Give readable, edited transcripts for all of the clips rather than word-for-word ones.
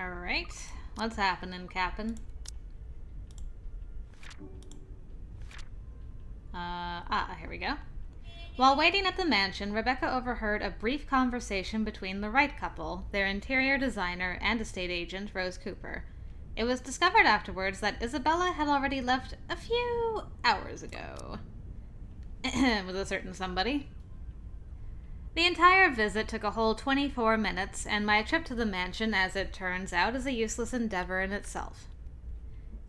Alright. What's happening, Captain? Here we go. While waiting at the mansion, Rebecca overheard a brief conversation between the Wright couple, their interior designer and estate agent, Rose Cooper. It was discovered afterwards that Isabella had already left a few hours ago. With a certain somebody. The entire visit took a whole 24 minutes, and my trip to the mansion, as it turns out, is a useless endeavor in itself.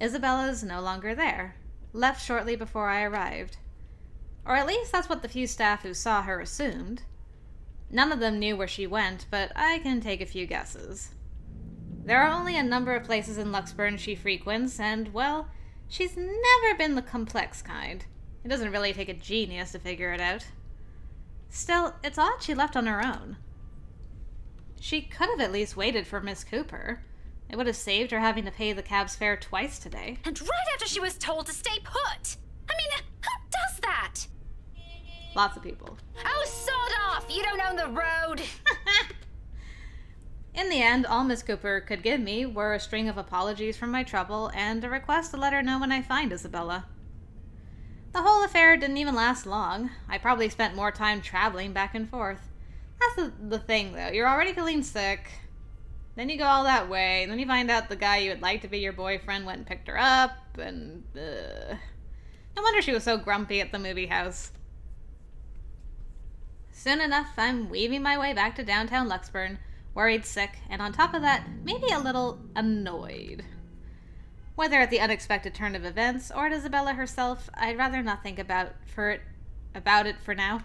Isabella is no longer there, left shortly before I arrived. Or at least that's what the few staff who saw her assumed. None of them knew where she went, but I can take a few guesses. There are only a number of places in Luxburn she frequents, and, well, she's never been the complex kind. It doesn't really take a genius to figure it out. Still, it's odd she left on her own. She could have at least waited for Miss Cooper. It would have saved her having to pay the cab's fare twice today. And right after she was told to stay put! I mean, who does that? Lots of people. Oh, sod off! You don't own the road! In the end, all Miss Cooper could give me were a string of apologies for my trouble and a request to let her know when I find Isabella. The whole affair didn't even last long. I probably spent more time traveling back and forth. That's the thing, though. You're already feeling sick. Then you go all that way, and then you find out the guy you would like to be your boyfriend went and picked her up, and no wonder she was so grumpy at the movie house. Soon enough, I'm weaving my way back to downtown Luxburn, worried sick, and on top of that, maybe a little annoyed. Whether at the unexpected turn of events or at Isabella herself, I'd rather not think about it for now.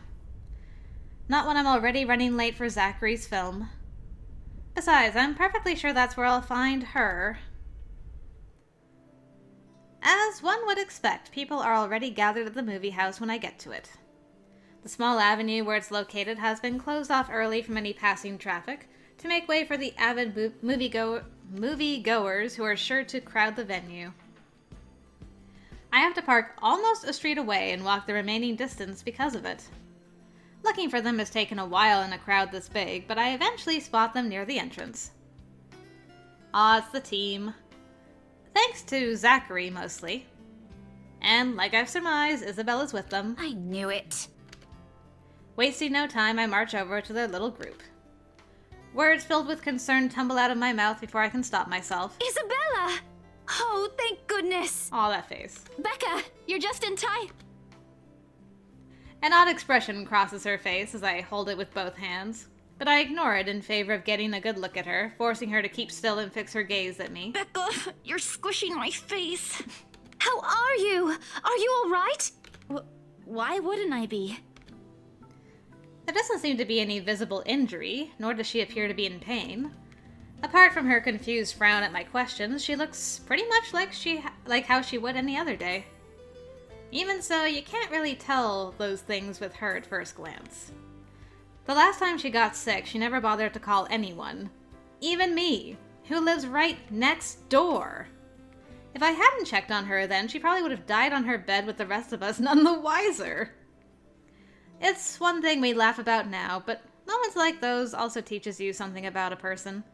Not when I'm already running late for Zachary's film. Besides, I'm perfectly sure that's where I'll find her. As one would expect, people are already gathered at the movie house when I get to it. The small avenue where it's located has been closed off early from any passing traffic to make way for the avid moviegoers who are sure to crowd the venue. I have to park almost a street away and walk the remaining distance because of it. Looking for them has taken a while in a crowd this big, but I eventually spot them near the entrance. It's the team. Thanks to Zachary, mostly. And, like I've surmised, Isabella's with them. I knew it. Wasting no time, I march over to their little group. Words filled with concern tumble out of my mouth before I can stop myself. Isabella! Oh, thank goodness! Aw, that face. Becca, you're just in time. An odd expression crosses her face as I hold it with both hands, but I ignore it in favor of getting a good look at her, forcing her to keep still and fix her gaze at me. Becca, you're squishing my face. How are you? Are you all right? Why wouldn't I be? There doesn't seem to be any visible injury, nor does she appear to be in pain. Apart from her confused frown at my questions, she looks pretty much like how she would any other day. Even so, you can't really tell those things with her at first glance. The last time she got sick, she never bothered to call anyone. Even me, who lives right next door. If I hadn't checked on her then, she probably would have died on her bed with the rest of us, none the wiser. It's one thing we laugh about now, but moments like those also teaches you something about a person.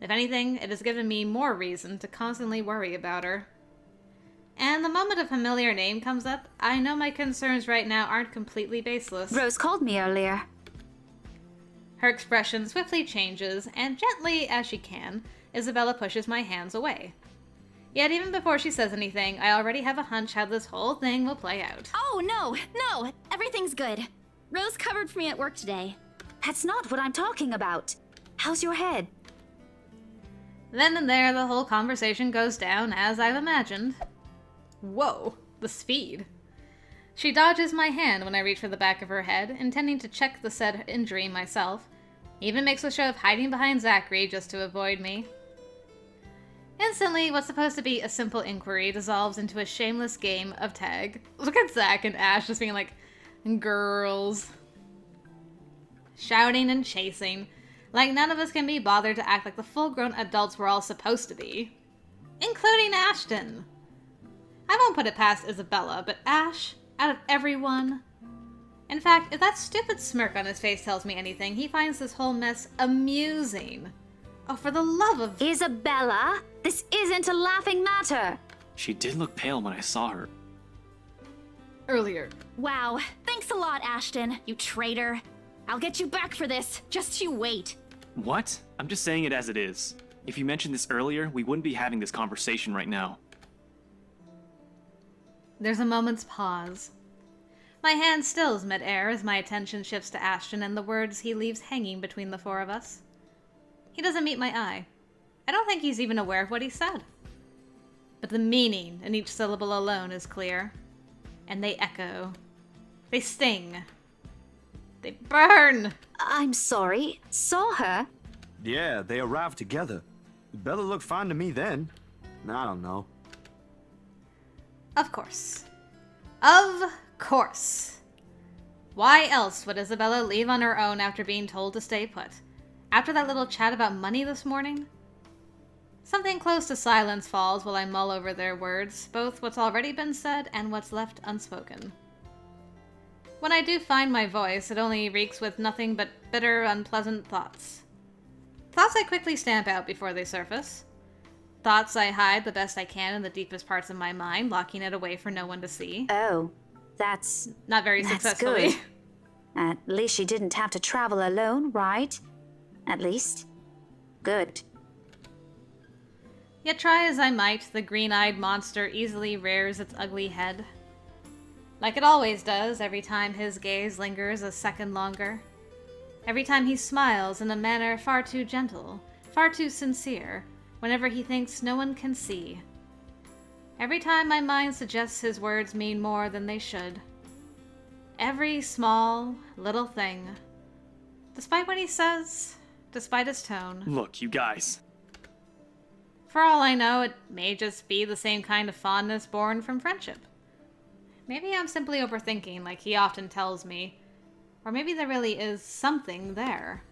If anything, it has given me more reason to constantly worry about her. And the moment a familiar name comes up, I know my concerns right now aren't completely baseless. Rose called me earlier. Her expression swiftly changes, and gently as she can, Isabella pushes my hands away. Yet even before she says anything, I already have a hunch how this whole thing will play out. Oh, no, everything's good. Rose covered for me at work today. That's not what I'm talking about. How's your head? Then and there, the whole conversation goes down as I've imagined. Whoa, the speed. She dodges my hand when I reach for the back of her head, intending to check the said injury myself. Even makes a show of hiding behind Zachary just to avoid me. Instantly, what's supposed to be a simple inquiry dissolves into a shameless game of tag. Look at Zach and Ash just being like, girls. Shouting and chasing, like none of us can be bothered to act like the full-grown adults we're all supposed to be. Including Ashton. I won't put it past Isabella, but Ash, out of everyone... In fact, if that stupid smirk on his face tells me anything, he finds this whole mess amusing. Oh, for the love of... Isabella, this isn't a laughing matter. She did look pale when I saw her. Earlier. Wow, thanks a lot, Ashton, you traitor. I'll get you back for this. Just you wait. What? I'm just saying it as it is. If you mentioned this earlier, we wouldn't be having this conversation right now. There's a moment's pause. My hand stills mid-air as my attention shifts to Ashton and the words he leaves hanging between the four of us. He doesn't meet my eye. I don't think he's even aware of what he said. But the meaning in each syllable alone is clear. And they echo. They sting. They burn! I'm sorry. Saw her? Yeah, they arrived together. Bella looked fine to me then. I don't know. Of course. Of course. Why else would Isabella leave on her own after being told to stay put? After that little chat about money this morning? Something close to silence falls while I mull over their words, both what's already been said and what's left unspoken. When I do find my voice, it only reeks with nothing but bitter, unpleasant thoughts. Thoughts I quickly stamp out before they surface. Thoughts I hide the best I can in the deepest parts of my mind, locking it away for no one to see. Oh, that's... Not very successfully. Good. At least she didn't have to travel alone, right? At least. Good. Yet try as I might, the green-eyed monster easily rears its ugly head. Like it always does every time his gaze lingers a second longer. Every time he smiles in a manner far too gentle, far too sincere, whenever he thinks no one can see. Every time my mind suggests his words mean more than they should. Every small, little thing. Despite what he says, despite his tone. Look, you guys. For all I know, it may just be the same kind of fondness born from friendship. Maybe I'm simply overthinking like he often tells me. Or maybe there really is something there.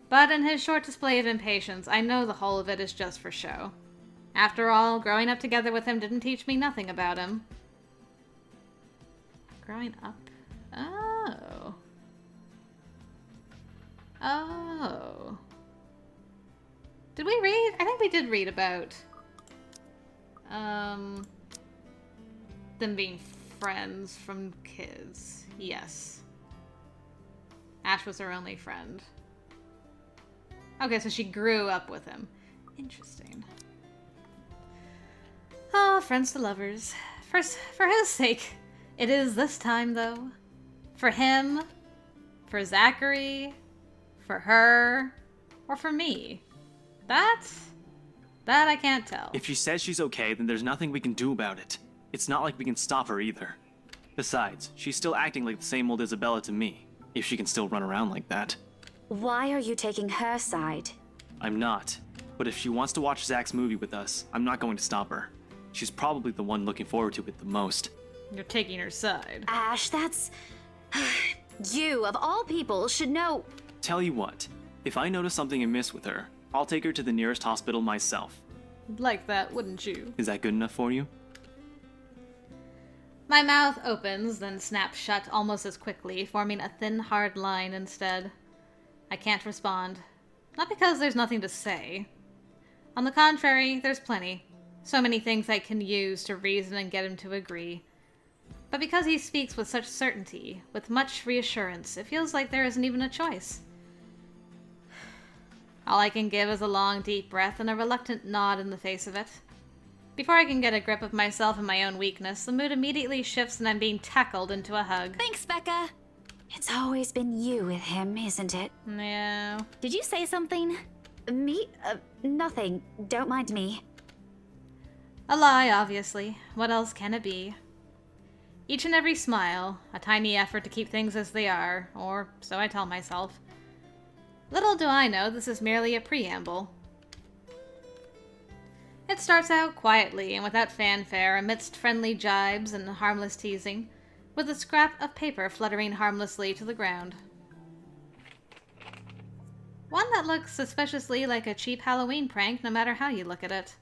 But in his short display of impatience, I know the whole of it is just for show. After all, growing up together with him didn't teach me nothing about him. Growing up? Oh. Oh. Did we read? I think we did read about them being friends from kids. Yes. Ash was her only friend. Okay, so she grew up with him. Interesting. Oh, friends to lovers. For his sake, it is this time, though. For him, for Zachary, for her, or for me. That I can't tell. If she says she's okay, then there's nothing we can do about it. It's not like we can stop her either. Besides, she's still acting like the same old Isabella to me, if she can still run around like that. Why are you taking her side? I'm not. But if she wants to watch Zach's movie with us, I'm not going to stop her. She's probably the one looking forward to it the most. You're taking her side. Ash, that's... You, of all people, should know... Tell you what, if I notice something amiss with her, I'll take her to the nearest hospital myself. You'd like that, wouldn't you? Is that good enough for you? My mouth opens, then snaps shut almost as quickly, forming a thin, hard line instead. I can't respond. Not because there's nothing to say. On the contrary, there's plenty. So many things I can use to reason and get him to agree. But because he speaks with such certainty, with much reassurance, it feels like there isn't even a choice. All I can give is a long, deep breath and a reluctant nod in the face of it. Before I can get a grip of myself and my own weakness, the mood immediately shifts and I'm being tackled into a hug. Thanks, Becca. It's always been you with him, isn't it? No. Did you say something? Me? Nothing. Don't mind me. A lie, obviously. What else can it be? Each and every smile, a tiny effort to keep things as they are, or so I tell myself. Little do I know this is merely a preamble. It starts out quietly and without fanfare, amidst friendly jibes and harmless teasing, with a scrap of paper fluttering harmlessly to the ground. One that looks suspiciously like a cheap Halloween prank no matter how you look at it.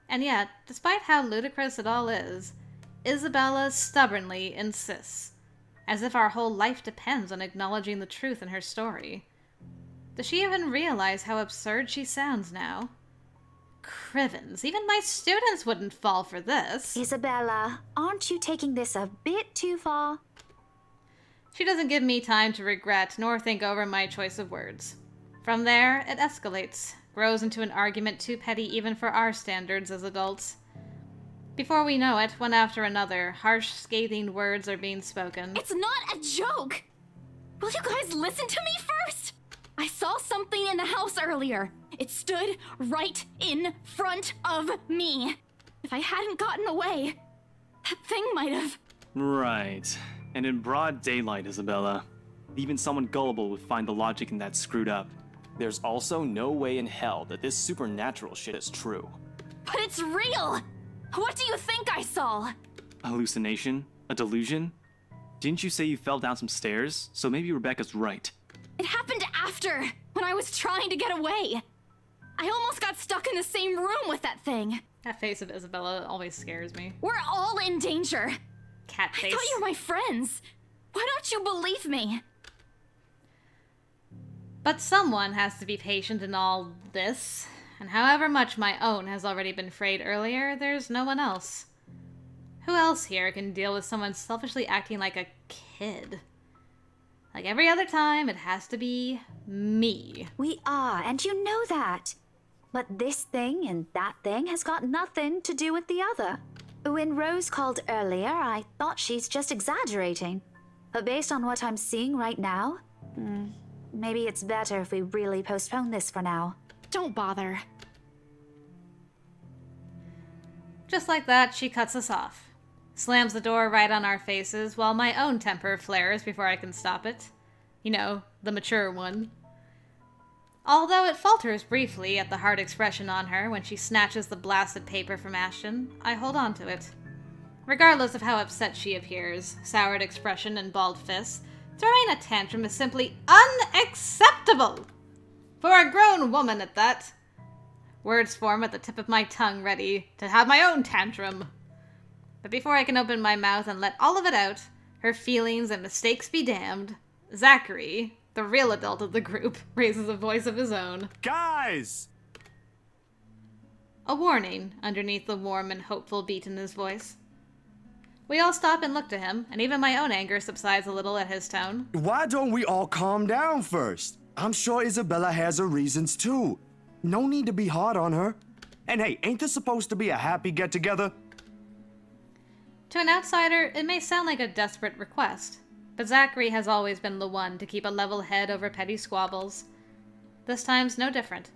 And yet, despite how ludicrous it all is, Isabella stubbornly insists, as if our whole life depends on acknowledging the truth in her story. Does she even realize how absurd she sounds now? Crivens, even my students wouldn't fall for this. Isabella, aren't you taking this a bit too far? She doesn't give me time to regret nor think over my choice of words. From there, it escalates, grows into an argument too petty even for our standards as adults. Before we know it, one after another, harsh, scathing words are being spoken. It's not a joke! Will you guys listen to me first? I saw something in the house earlier. It stood right in front of me. If I hadn't gotten away, that thing might have... Right. And in broad daylight, Isabella. Even someone gullible would find the logic in that screwed up. There's also no way in hell that this supernatural shit is true. But it's real! What do you think I saw? A hallucination? A delusion? Didn't you say you fell down some stairs? So maybe Rebecca's right. It happened after, when I was trying to get away. I almost got stuck in the same room with that thing. That face of Isabella always scares me. We're all in danger. Cat face. I thought you were my friends. Why don't you believe me? But someone has to be patient in all this, and however much my own has already been frayed earlier, there's no one else. Who else here can deal with someone selfishly acting like a kid? Like every other time, it has to be me. We are, and you know that. But this thing and that thing has got nothing to do with the other. When Rose called earlier, I thought she's just exaggerating. But based on what I'm seeing right now, maybe it's better if we really postpone this for now. Don't bother. Just like that, she cuts us off. Slams the door right on our faces while my own temper flares before I can stop it. You know, the mature one. Although it falters briefly at the hard expression on her when she snatches the blasted paper from Ashton, I hold on to it. Regardless of how upset she appears, soured expression and balled fists, throwing a tantrum is simply unacceptable! For a grown woman at that. Words form at the tip of my tongue ready to have my own tantrum. But before I can open my mouth and let all of it out, her feelings and mistakes be damned, Zachary, the real adult of the group, raises a voice of his own. Guys! A warning underneath the warm and hopeful beat in his voice. We all stop and look to him, and even my own anger subsides a little at his tone. Why don't we all calm down first? I'm sure Isabella has her reasons too. No need to be hard on her. And hey, ain't this supposed to be a happy get-together? To an outsider, it may sound like a desperate request, but Zachary has always been the one to keep a level head over petty squabbles. This time's no different.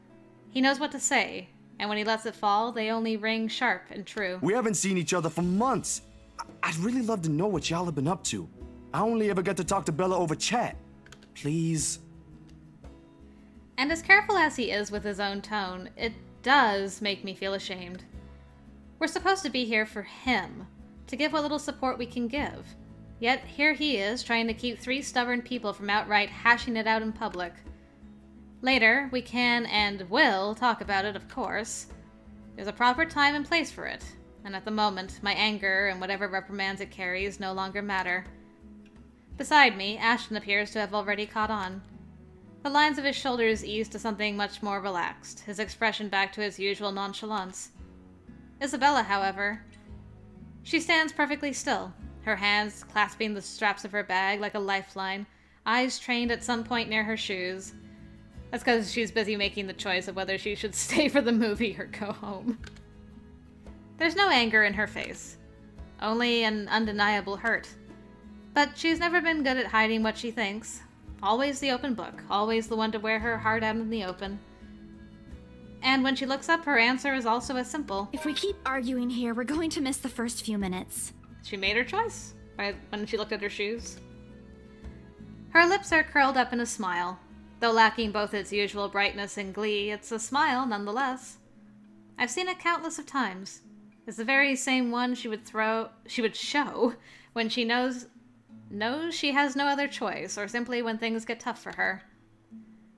He knows what to say, and when he lets it fall, they only ring sharp and true. We haven't seen each other for months. I'd really love to know what y'all have been up to. I only ever get to talk to Bella over chat. Please. And as careful as he is with his own tone, it does make me feel ashamed. We're supposed to be here for him, to give what little support we can give. Yet here he is, trying to keep 3 stubborn people from outright hashing it out in public. Later, we can and will talk about it, of course. There's a proper time and place for it, and at the moment, my anger and whatever reprimands it carries no longer matter. Beside me, Ashton appears to have already caught on. The lines of his shoulders ease to something much more relaxed, his expression back to his usual nonchalance. Isabella, however, she stands perfectly still, her hands clasping the straps of her bag like a lifeline, eyes trained at some point near her shoes. That's because she's busy making the choice of whether she should stay for the movie or go home. There's no anger in her face, only an undeniable hurt. But she's never been good at hiding what she thinks. Always the open book, always the one to wear her heart out in the open. And when she looks up, her answer is also as simple. If we keep arguing here, we're going to miss the first few minutes. She made her choice when she looked at her shoes. Her lips are curled up in a smile. Though lacking both its usual brightness and glee, it's a smile nonetheless. I've seen it countless of times. It's the very same one she would show when she knows she has no other choice, or simply when things get tough for her.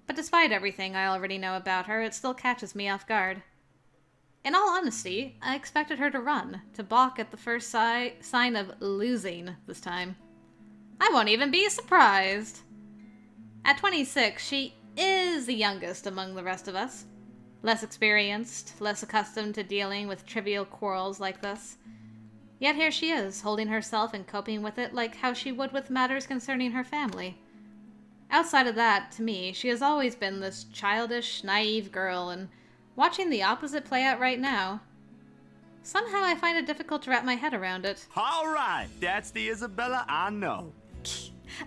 But despite everything I already know about her, it still catches me off guard. In all honesty, I expected her to run, to balk at the first sign of losing this time. I won't even be surprised. At 26, she is the youngest among the rest of us. Less experienced, less accustomed to dealing with trivial quarrels like this. Yet here she is, holding herself and coping with it like how she would with matters concerning her family. Outside of that, to me, she has always been this childish, naive girl, and watching the opposite play out right now, somehow I find it difficult to wrap my head around it. All right, that's the Isabella I know.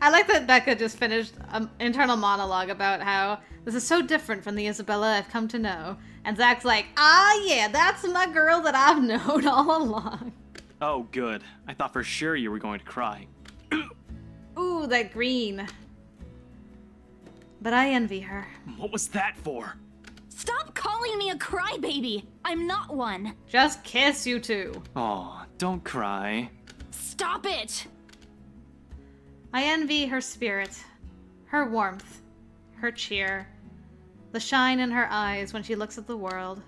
I like that Becca just finished an internal monologue about how this is so different from the Isabella I've come to know. And Zach's like, ah yeah, that's my girl that I've known all along. Oh, good. I thought for sure you were going to cry. Ooh, that green. But I envy her. What was that for? Stop calling me a crybaby! I'm not one! Just kiss, you two. Aw, don't cry. Stop it! I envy her spirit, her warmth, her cheer, the shine in her eyes when she looks at the world.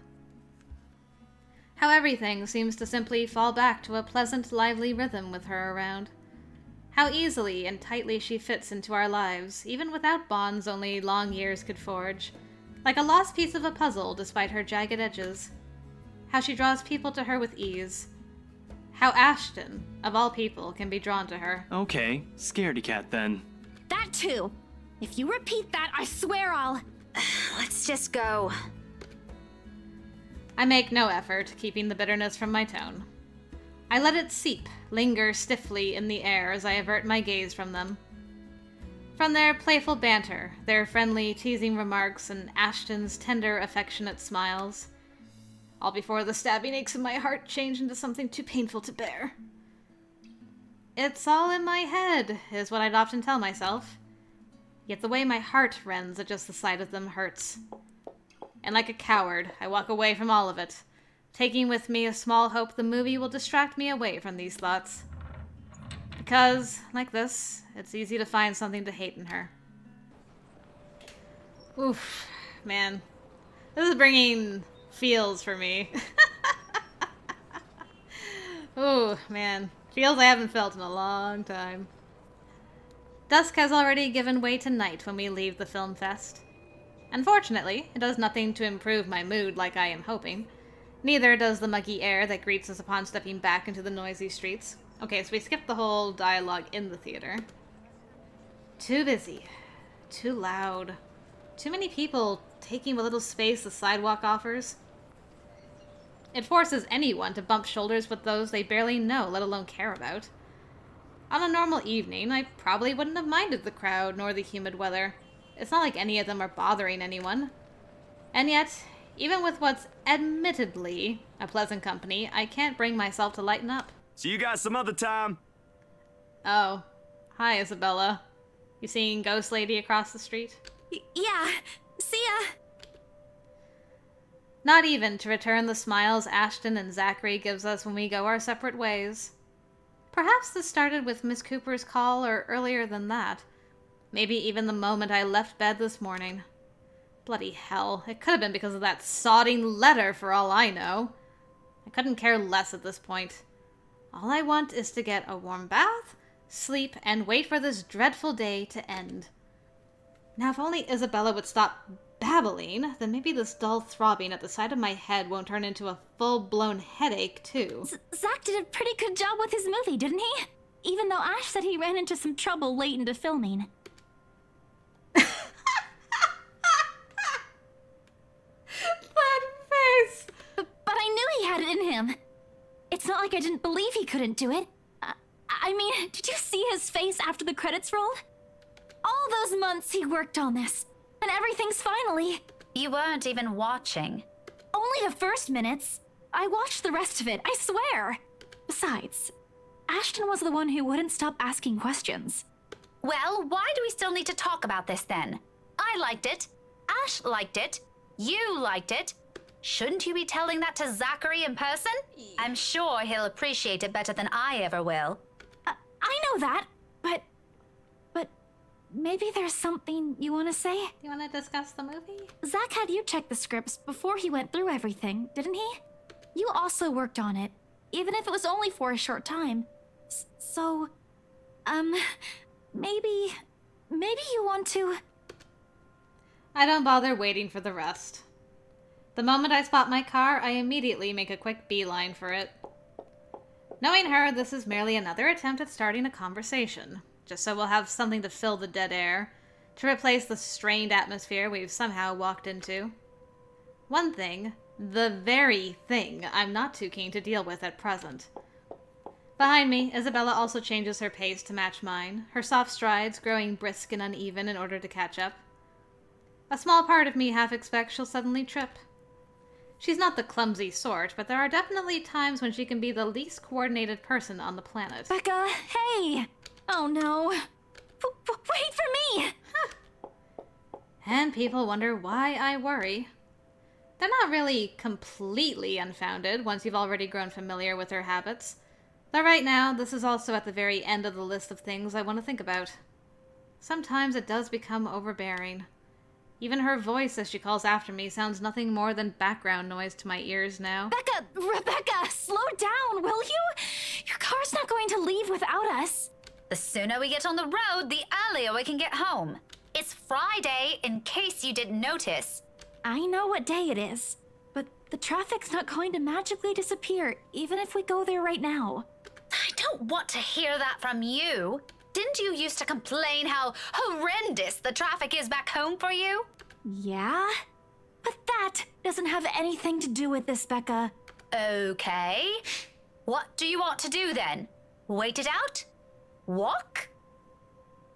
How everything seems to simply fall back to a pleasant, lively rhythm with her around. How easily and tightly she fits into our lives, even without bonds only long years could forge. Like a lost piece of a puzzle despite her jagged edges. How she draws people to her with ease. How Ashton, of all people, can be drawn to her. Okay, scaredy cat then. That too! If you repeat that, I swear I'll... Let's just go. I make no effort keeping the bitterness from my tone. I let it seep, linger stiffly in the air as I avert my gaze from them. From their playful banter, their friendly, teasing remarks, and Ashton's tender, affectionate smiles, all before the stabbing aches in my heart change into something too painful to bear. It's all in my head, is what I'd often tell myself. Yet the way my heart rends at just the sight of them hurts. And like a coward, I walk away from all of it, taking with me a small hope the movie will distract me away from these thoughts. Because, like this, it's easy to find something to hate in her. Oof, man. This is bringing feels for me. Ooh, man. Feels I haven't felt in a long time. Dusk has already given way to night when we leave the film fest. Unfortunately, it does nothing to improve my mood like I am hoping. Neither does the muggy air that greets us upon stepping back into the noisy streets. Okay, so we skipped the whole dialogue in the theater. Too busy. Too loud. Too many people taking what little space the sidewalk offers. It forces anyone to bump shoulders with those they barely know, let alone care about. On a normal evening, I probably wouldn't have minded the crowd nor the humid weather. It's not like any of them are bothering anyone. And yet, even with what's admittedly a pleasant company, I can't bring myself to lighten up. See you guys some other time. Oh. Hi, Isabella. You seeing Ghost Lady across the street? Yeah, see ya! Not even to return the smiles Ashton and Zachary gives us when we go our separate ways. Perhaps this started with Miss Cooper's call, or earlier than that. Maybe even the moment I left bed this morning. Bloody hell, it could have been because of that sodding letter for all I know. I couldn't care less at this point. All I want is to get a warm bath, sleep, and wait for this dreadful day to end. Now if only Isabella would stop babbling, then maybe this dull throbbing at the side of my head won't turn into a full-blown headache, too. Zach did a pretty good job with his movie, didn't he? Even though Ash said he ran into some trouble late into filming. That face! But I knew he had it in him. It's not like I didn't believe he couldn't do it. I mean, did you see his face after the credits rolled? All those months he worked on this, and everything's finally... You weren't even watching. Only the first minutes. I watched the rest of it, I swear. Besides, Ashton was the one who wouldn't stop asking questions. Well, why do we still need to talk about this then? I liked it. Ash liked it. You liked it. Shouldn't you be telling that to Zachary in person? I'm sure he'll appreciate it better than I ever will. I know that, but maybe there's something you want to say? You want to discuss the movie? Zach had you check the scripts before he went through everything, didn't he? You also worked on it, even if it was only for a short time. So, maybe you want to... I don't bother waiting for the rest. The moment I spot my car, I immediately make a quick beeline for it. Knowing her, this is merely another attempt at starting a conversation, just so we'll have something to fill the dead air, to replace the strained atmosphere we've somehow walked into. One thing, the very thing, I'm not too keen to deal with at present. Behind me, Isabella also changes her pace to match mine, her soft strides growing brisk and uneven in order to catch up. A small part of me half expects she'll suddenly trip. She's not the clumsy sort, but there are definitely times when she can be the least coordinated person on the planet. Becca, hey! Oh no. Wait for me! And people wonder why I worry. They're not really completely unfounded once you've already grown familiar with her habits. Though right now, this is also at the very end of the list of things I want to think about. Sometimes it does become overbearing. Even her voice as she calls after me sounds nothing more than background noise to my ears now. Rebecca, slow down, will you? Your car's not going to leave without us. The sooner we get on the road, the earlier we can get home. It's Friday, in case you didn't notice. I know what day it is, but the traffic's not going to magically disappear, even if we go there right now. I don't want to hear that from you. Didn't you used to complain how horrendous the traffic is back home for you? Yeah? But that doesn't have anything to do with this, Becca. Okay. What do you want to do then? Wait it out? Walk?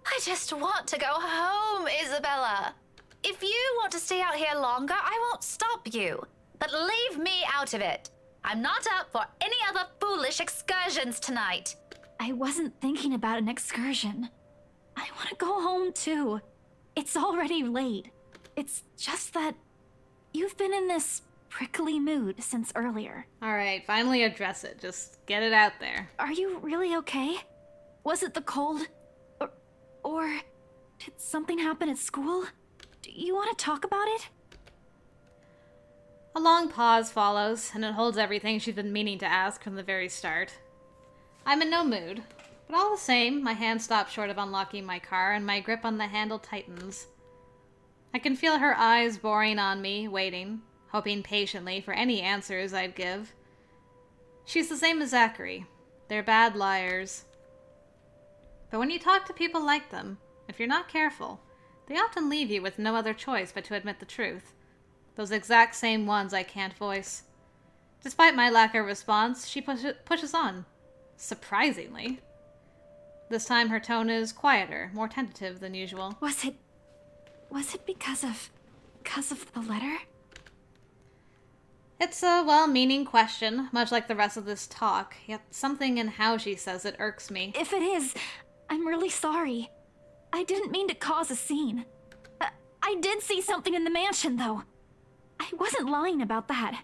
I just want to go home, Isabella. If you want to stay out here longer, I won't stop you. But leave me out of it. I'm not up for any other foolish excursions tonight. I wasn't thinking about an excursion. I want to go home too. It's already late. It's just that you've been in this prickly mood since earlier. Alright, finally address it. Just get it out there. Are you really okay? Was it the cold? Or did something happen at school? Do you want to talk about it? A long pause follows, and it holds everything she's been meaning to ask from the very start. I'm in no mood, but all the same, my hand stops short of unlocking my car, and my grip on the handle tightens. I can feel her eyes boring on me, waiting, hoping patiently for any answers I'd give. She's the same as Zachary. They're bad liars. But when you talk to people like them, if you're not careful, they often leave you with no other choice but to admit the truth. Those exact same ones I can't voice. Despite my lack of response, she pushes on. Surprisingly. This time her tone is quieter, more tentative than usual. Was it because of the letter? It's a well-meaning question, much like the rest of this talk, yet something in how she says it irks me. If it is, I'm really sorry. I didn't mean to cause a scene. I did see something in the mansion, though. I wasn't lying about that.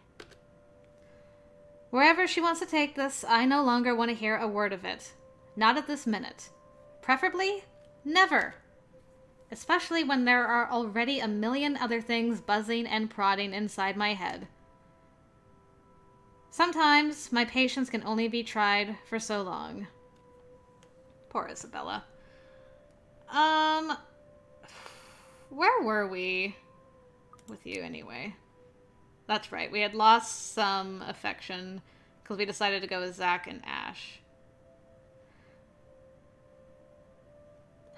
Wherever she wants to take this, I no longer want to hear a word of it. Not at this minute. Preferably, never. Especially when there are already a million other things buzzing and prodding inside my head. Sometimes my patience can only be tried for so long. Poor Isabella. Where were we with you anyway? That's right, we had lost some affection because we decided to go with Zach and Ash.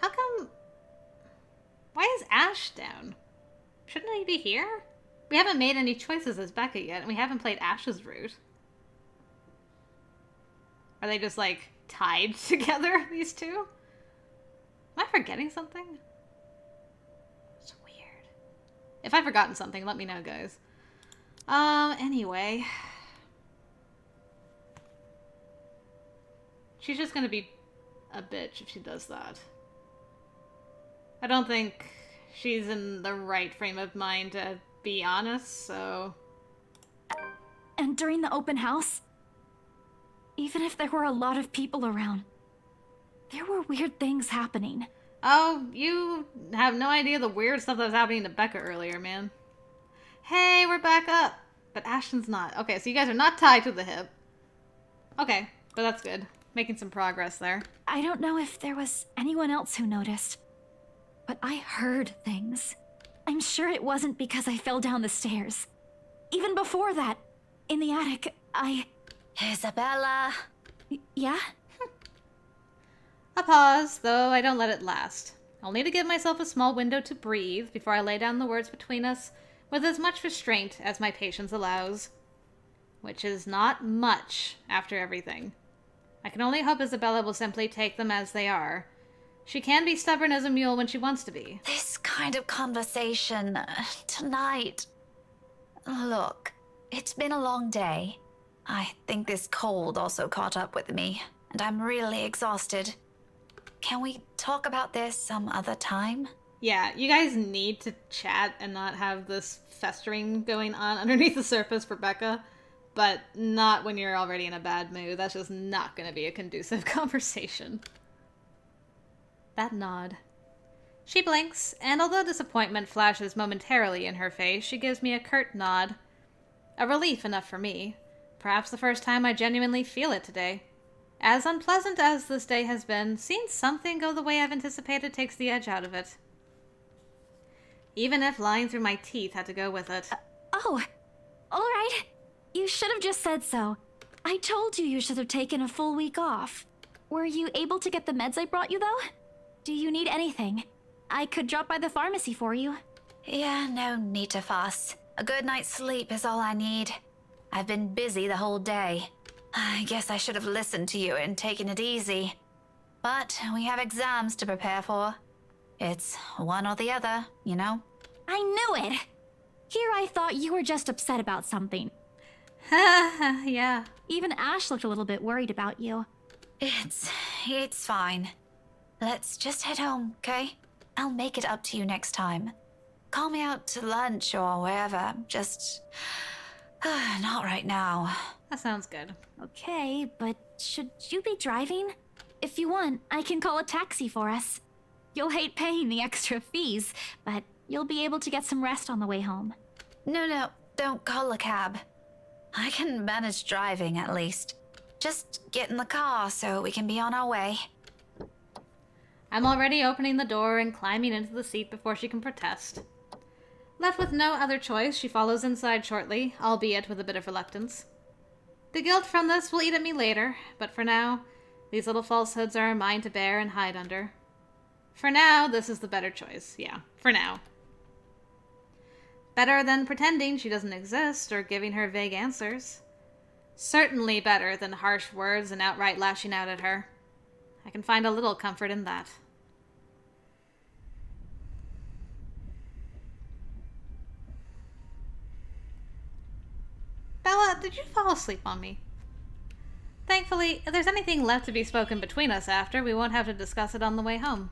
How come... Why is Ash down? Shouldn't he be here? We haven't made any choices as Becca yet, and we haven't played Ash's route. Are they just, like, tied together, these two? Am I forgetting something? It's weird. If I've forgotten something, let me know, guys. Anyway. She's just gonna be a bitch if she does that. I don't think she's in the right frame of mind to be honest, so... And during the open house, even if there were a lot of people around, there were weird things happening. Oh, you have no idea the weird stuff that was happening to Becca earlier, man. Hey, we're back up. But Ashton's not. Okay, so you guys are not tied to the hip. Okay, but that's good. Making some progress there. I don't know if there was anyone else who noticed, but I heard things. I'm sure it wasn't because I fell down the stairs. Even before that, in the attic, Isabella. Yeah? A pause, though I don't let it last. I'll need to give myself a small window to breathe before I lay down the words between us with as much restraint as my patience allows. Which is not much after everything. I can only hope Isabella will simply take them as they are. She can be stubborn as a mule when she wants to be. This kind of conversation tonight. Look, it's been a long day. I think this cold also caught up with me, and I'm really exhausted. Can we talk about this some other time? Yeah, you guys need to chat and not have this festering going on underneath the surface for Becca, but not when you're already in a bad mood. That's just not going to be a conducive conversation. That nod. She blinks, and although disappointment flashes momentarily in her face, she gives me a curt nod. A relief enough for me. Perhaps the first time I genuinely feel it today. As unpleasant as this day has been, seeing something go the way I've anticipated takes the edge out of it. Even if lying through my teeth had to go with it. Oh, alright. You should have just said so. I told you you should have taken a full week off. Were you able to get the meds I brought you, though? Do you need anything? I could drop by the pharmacy for you. Yeah, no need to fuss. A good night's sleep is all I need. I've been busy the whole day. I guess I should have listened to you and taken it easy. But we have exams to prepare for. It's one or the other, you know? I knew it! Here I thought you were just upset about something. Yeah. Even Ash looked a little bit worried about you. It's fine. Let's just head home, okay? I'll make it up to you next time. Call me out to lunch or wherever. Just... not right now. That sounds good. Okay, but should you be driving? If you want, I can call a taxi for us. You'll hate paying the extra fees, but you'll be able to get some rest on the way home. No, don't call a cab. I can manage driving at least. Just get in the car so we can be on our way. I'm already opening the door and climbing into the seat before she can protest. Left with no other choice, she follows inside shortly, albeit with a bit of reluctance. The guilt from this will eat at me later, but for now, these little falsehoods are mine to bear and hide under. For now, this is the better choice. Yeah, for now. Better than pretending she doesn't exist or giving her vague answers. Certainly better than harsh words and outright lashing out at her. I can find a little comfort in that. Bella, did you fall asleep on me? Thankfully, if there's anything left to be spoken between us after, we won't have to discuss it on the way home.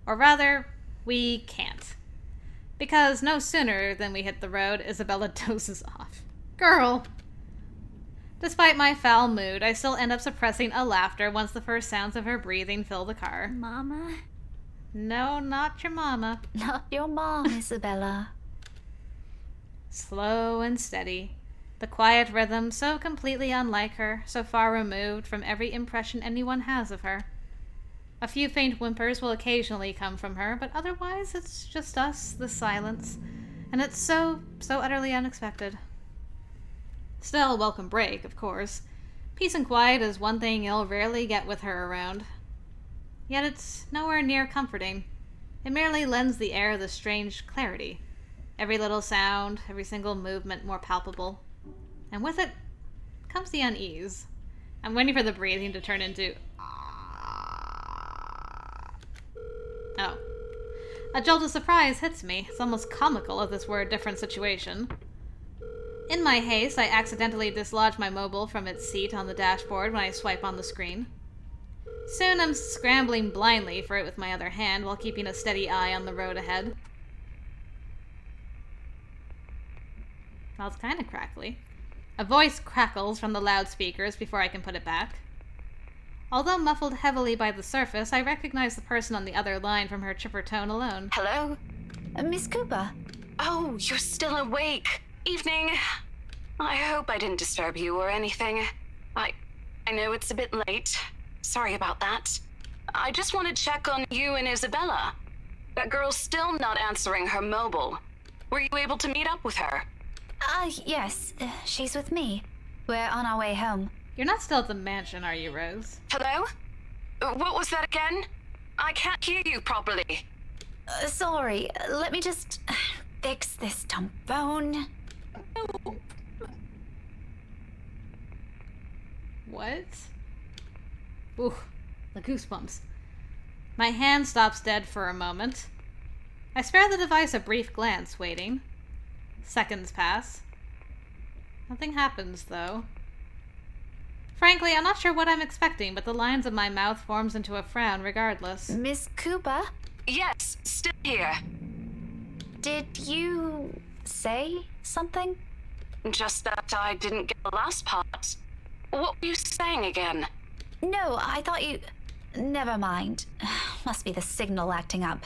Or rather, we can't. Because no sooner than we hit the road, Isabella dozes off. Girl! Despite my foul mood, I still end up suppressing a laughter once the first sounds of her breathing fill the car. Mama? No, not your mama. Not your mom, Isabella. Slow and steady. The quiet rhythm so completely unlike her, so far removed from every impression anyone has of her. A few faint whimpers will occasionally come from her, but otherwise it's just us, the silence, and it's so utterly unexpected. Still a welcome break, of course. Peace and quiet is one thing you'll rarely get with her around. Yet it's nowhere near comforting. It merely lends the air this strange clarity. Every little sound, every single movement more palpable. And with it comes the unease. I'm waiting for the breathing to turn into... Oh. A jolt of surprise hits me. It's almost comical if this were a different situation. In my haste, I accidentally dislodge my mobile from its seat on the dashboard when I swipe on the screen. Soon I'm scrambling blindly for it with my other hand while keeping a steady eye on the road ahead. Well, it's kind of crackly. A voice crackles from the loudspeakers before I can put it back. Although muffled heavily by the surface, I recognize the person on the other line from her chipper tone alone. Hello? Miss Cooper? Oh, you're still awake. Evening. I hope I didn't disturb you or anything. I know it's a bit late. Sorry about that. I just want to check on you and Isabella. That girl's still not answering her mobile. Were you able to meet up with her? Yes. She's with me. We're on our way home. You're not still at the mansion, are you, Rose? Hello? What was that again? I can't hear you properly. Sorry. Let me just fix this dumb phone. What? Ooh, the goosebumps. My hand stops dead for a moment. I spare the device a brief glance, waiting. Seconds pass. Nothing happens, though. Frankly, I'm not sure what I'm expecting, but the lines of my mouth forms into a frown regardless. Miss Cooper, Yes, still here. did you say something? Just that I didn't get the last part. What were you saying again? No, I thought you... Never mind. Must be the signal acting up.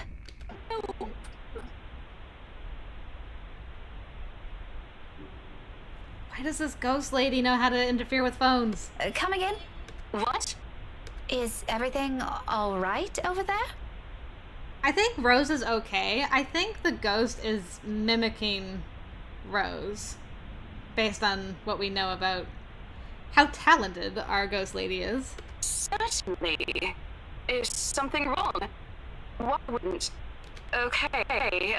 Why does this ghost lady know how to interfere with phones? Come again? What? Is everything all right over there? I think Rose is okay. I think the ghost is mimicking Rose, based on what we know about how talented our ghost lady is. Certainly. Is something wrong? Why wouldn't? Okay,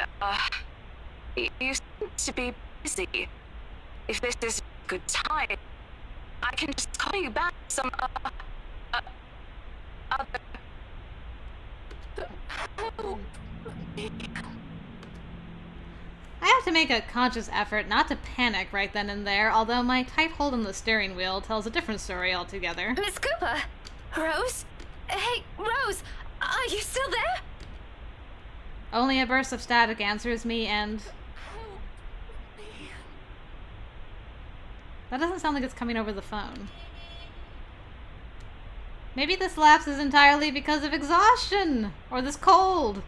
you seem to be busy. If this is a good time, I can just call you back some, other... I have to make a conscious effort not to panic right then and there, although my tight hold on the steering wheel tells a different story altogether. Miss Cooper? Rose? Hey, Rose! Are you still there? Only a burst of static answers me, and... That doesn't sound like it's coming over the phone. Maybe this lapse is entirely because of exhaustion, or this cold.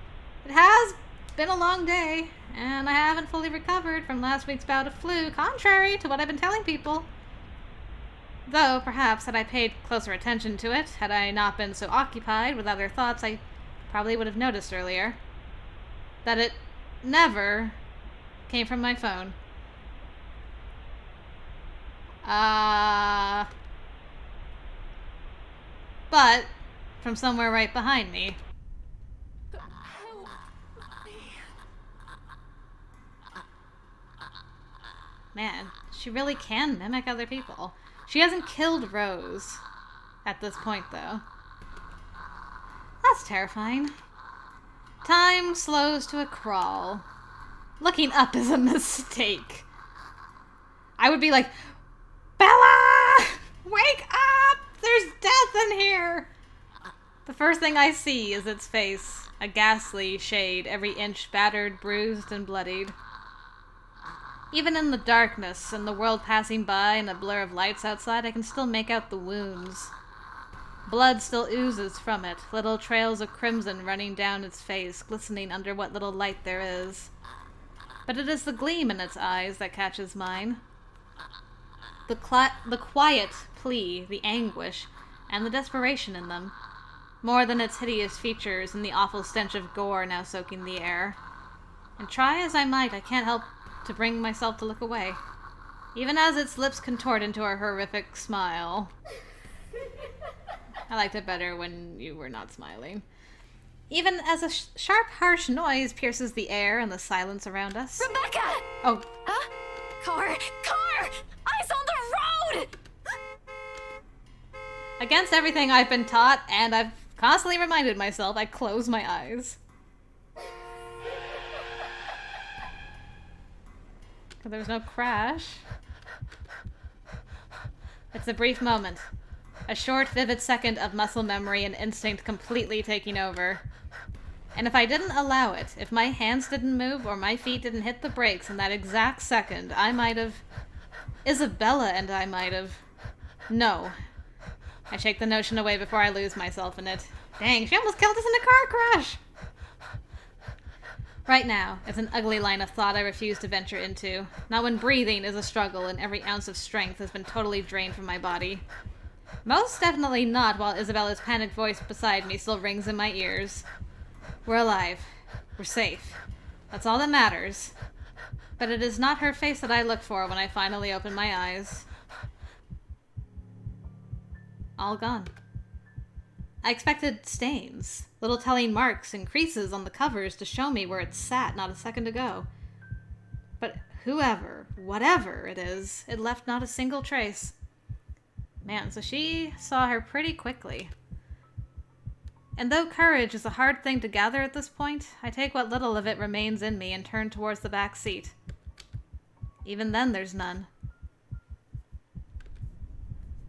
It has been a long day, and I haven't fully recovered from last week's bout of flu, contrary to what I've been telling people. Though, perhaps, had I paid closer attention to it, had I not been so occupied with other thoughts, I probably would have noticed earlier that it never came from my phone. But from somewhere right behind me. Man, she really can mimic other people. She hasn't killed Rose at this point, though. That's terrifying. Time slows to a crawl. Looking up is a mistake. I would be like, Bella! Wake up! There's death in here! The first thing I see is its face, a ghastly shade, every inch battered, bruised, and bloodied. Even in the darkness and the world passing by and a blur of lights outside, I can still make out the wounds. Blood still oozes from it, little trails of crimson running down its face, glistening under what little light there is. But it is the gleam in its eyes that catches mine. The quiet plea, the anguish, and the desperation in them. More than its hideous features and the awful stench of gore now soaking the air. And try as I might, I can't help to bring myself to look away. Even as its lips contort into a horrific smile. I liked it better when you were not smiling. Even as a sharp, harsh noise pierces the air and the silence around us. Rebecca! Oh, Huh? Car! Eyes on the road! against everything I've been taught, and I've constantly reminded myself, I close my eyes. There was no crash. It's a brief moment. A short, vivid second of muscle memory and instinct completely taking over. And if I didn't allow it, if my hands didn't move or my feet didn't hit the brakes in that exact second, I might have... Isabella and I might have... No. I shake the notion away before I lose myself in it. Dang, she almost killed us in a car crash! Right now, it's an ugly line of thought I refuse to venture into. Not when breathing is a struggle and every ounce of strength has been totally drained from my body. Most definitely not while Isabella's panicked voice beside me still rings in my ears. We're alive. We're safe. That's all that matters. But it is not her face that I look for when I finally open my eyes. All gone. I expected stains, little telling marks and creases on the covers to show me where it sat not a second ago. But whoever, whatever it is, it left not a single trace. Man, so she saw her pretty quickly. And though courage is a hard thing to gather at this point, I take what little of it remains in me and turn towards the back seat. Even then, there's none.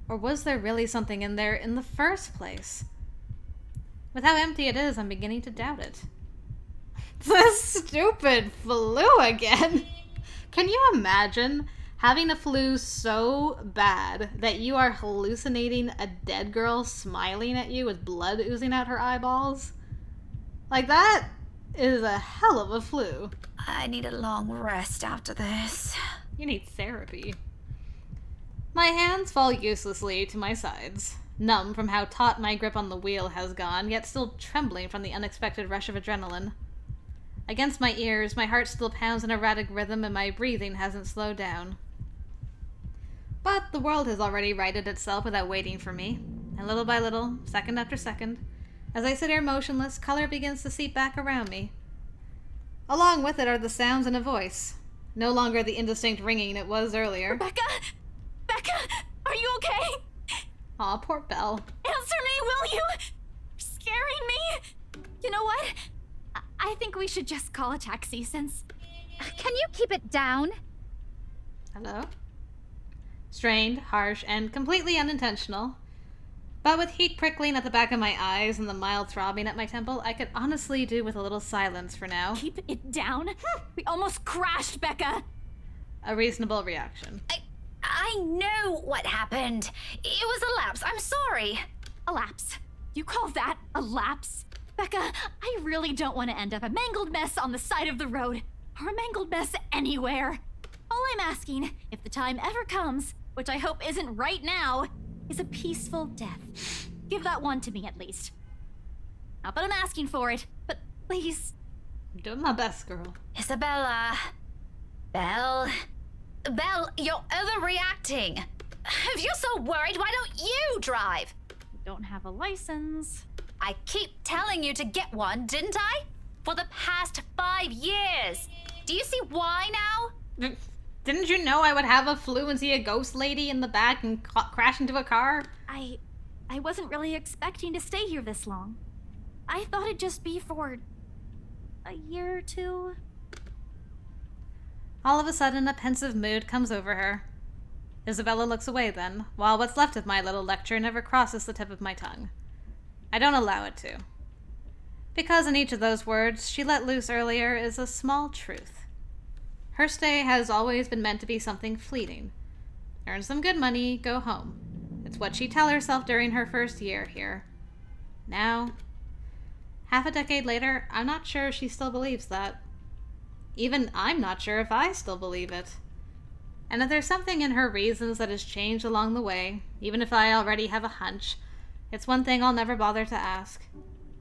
Or was there really something in there in the first place? With how empty it is, I'm beginning to doubt it. The stupid flu again! Can you imagine having a flu so bad that you are hallucinating a dead girl smiling at you with blood oozing out her eyeballs? Like, that is a hell of a flu. I need a long rest after this. You need therapy. My hands fall uselessly to my sides, numb from how taut my grip on the wheel has gone, yet still trembling from the unexpected rush of adrenaline. Against my ears, my heart still pounds an erratic rhythm and my breathing hasn't slowed down. But the world has already righted itself without waiting for me, and little by little, second after second, as I sit here motionless, color begins to seep back around me. Along with it are the sounds and a voice, no longer the indistinct ringing it was earlier. Becca! Becca! Are you okay? Aw, poor Belle. Answer me, will you? You're scaring me! You know what? I think we should just call a taxi since... Can you keep it down? Hello? Strained, harsh, and completely unintentional. But with heat prickling at the back of my eyes and the mild throbbing at my temple, I could honestly do with a little silence for now. Keep it down? We almost crashed, Becca! A reasonable reaction. I know what happened. It was a lapse. I'm sorry. A lapse? You call that a lapse? Becca, I really don't want to end up a mangled mess on the side of the road, or a mangled mess anywhere. All I'm asking, if the time ever comes, which I hope isn't right now, is a peaceful death. Give that one to me, at least. Not that I'm asking for it, but please. I'm doing my best, girl. Isabella. Belle, you're overreacting. If you're so worried, why don't you drive? I don't have a license. I keep telling you to get one, didn't I? For the past 5 years. Do you see why now? Didn't you know I would have a flu and see a ghost lady in the back and crash into a car? I wasn't really expecting to stay here this long. I thought it'd just be for a year or two. All of a sudden, a pensive mood comes over her. Isabella looks away then, while what's left of my little lecture never crosses the tip of my tongue. I don't allow it to. Because in each of those words she let loose earlier is a small truth. Her stay has always been meant to be something fleeting. Earn some good money, go home. It's what she'd tell herself during her first year here. Now, half a decade later, I'm not sure she still believes that. Even I'm not sure if I still believe it. And if there's something in her reasons that has changed along the way, even if I already have a hunch, it's one thing I'll never bother to ask.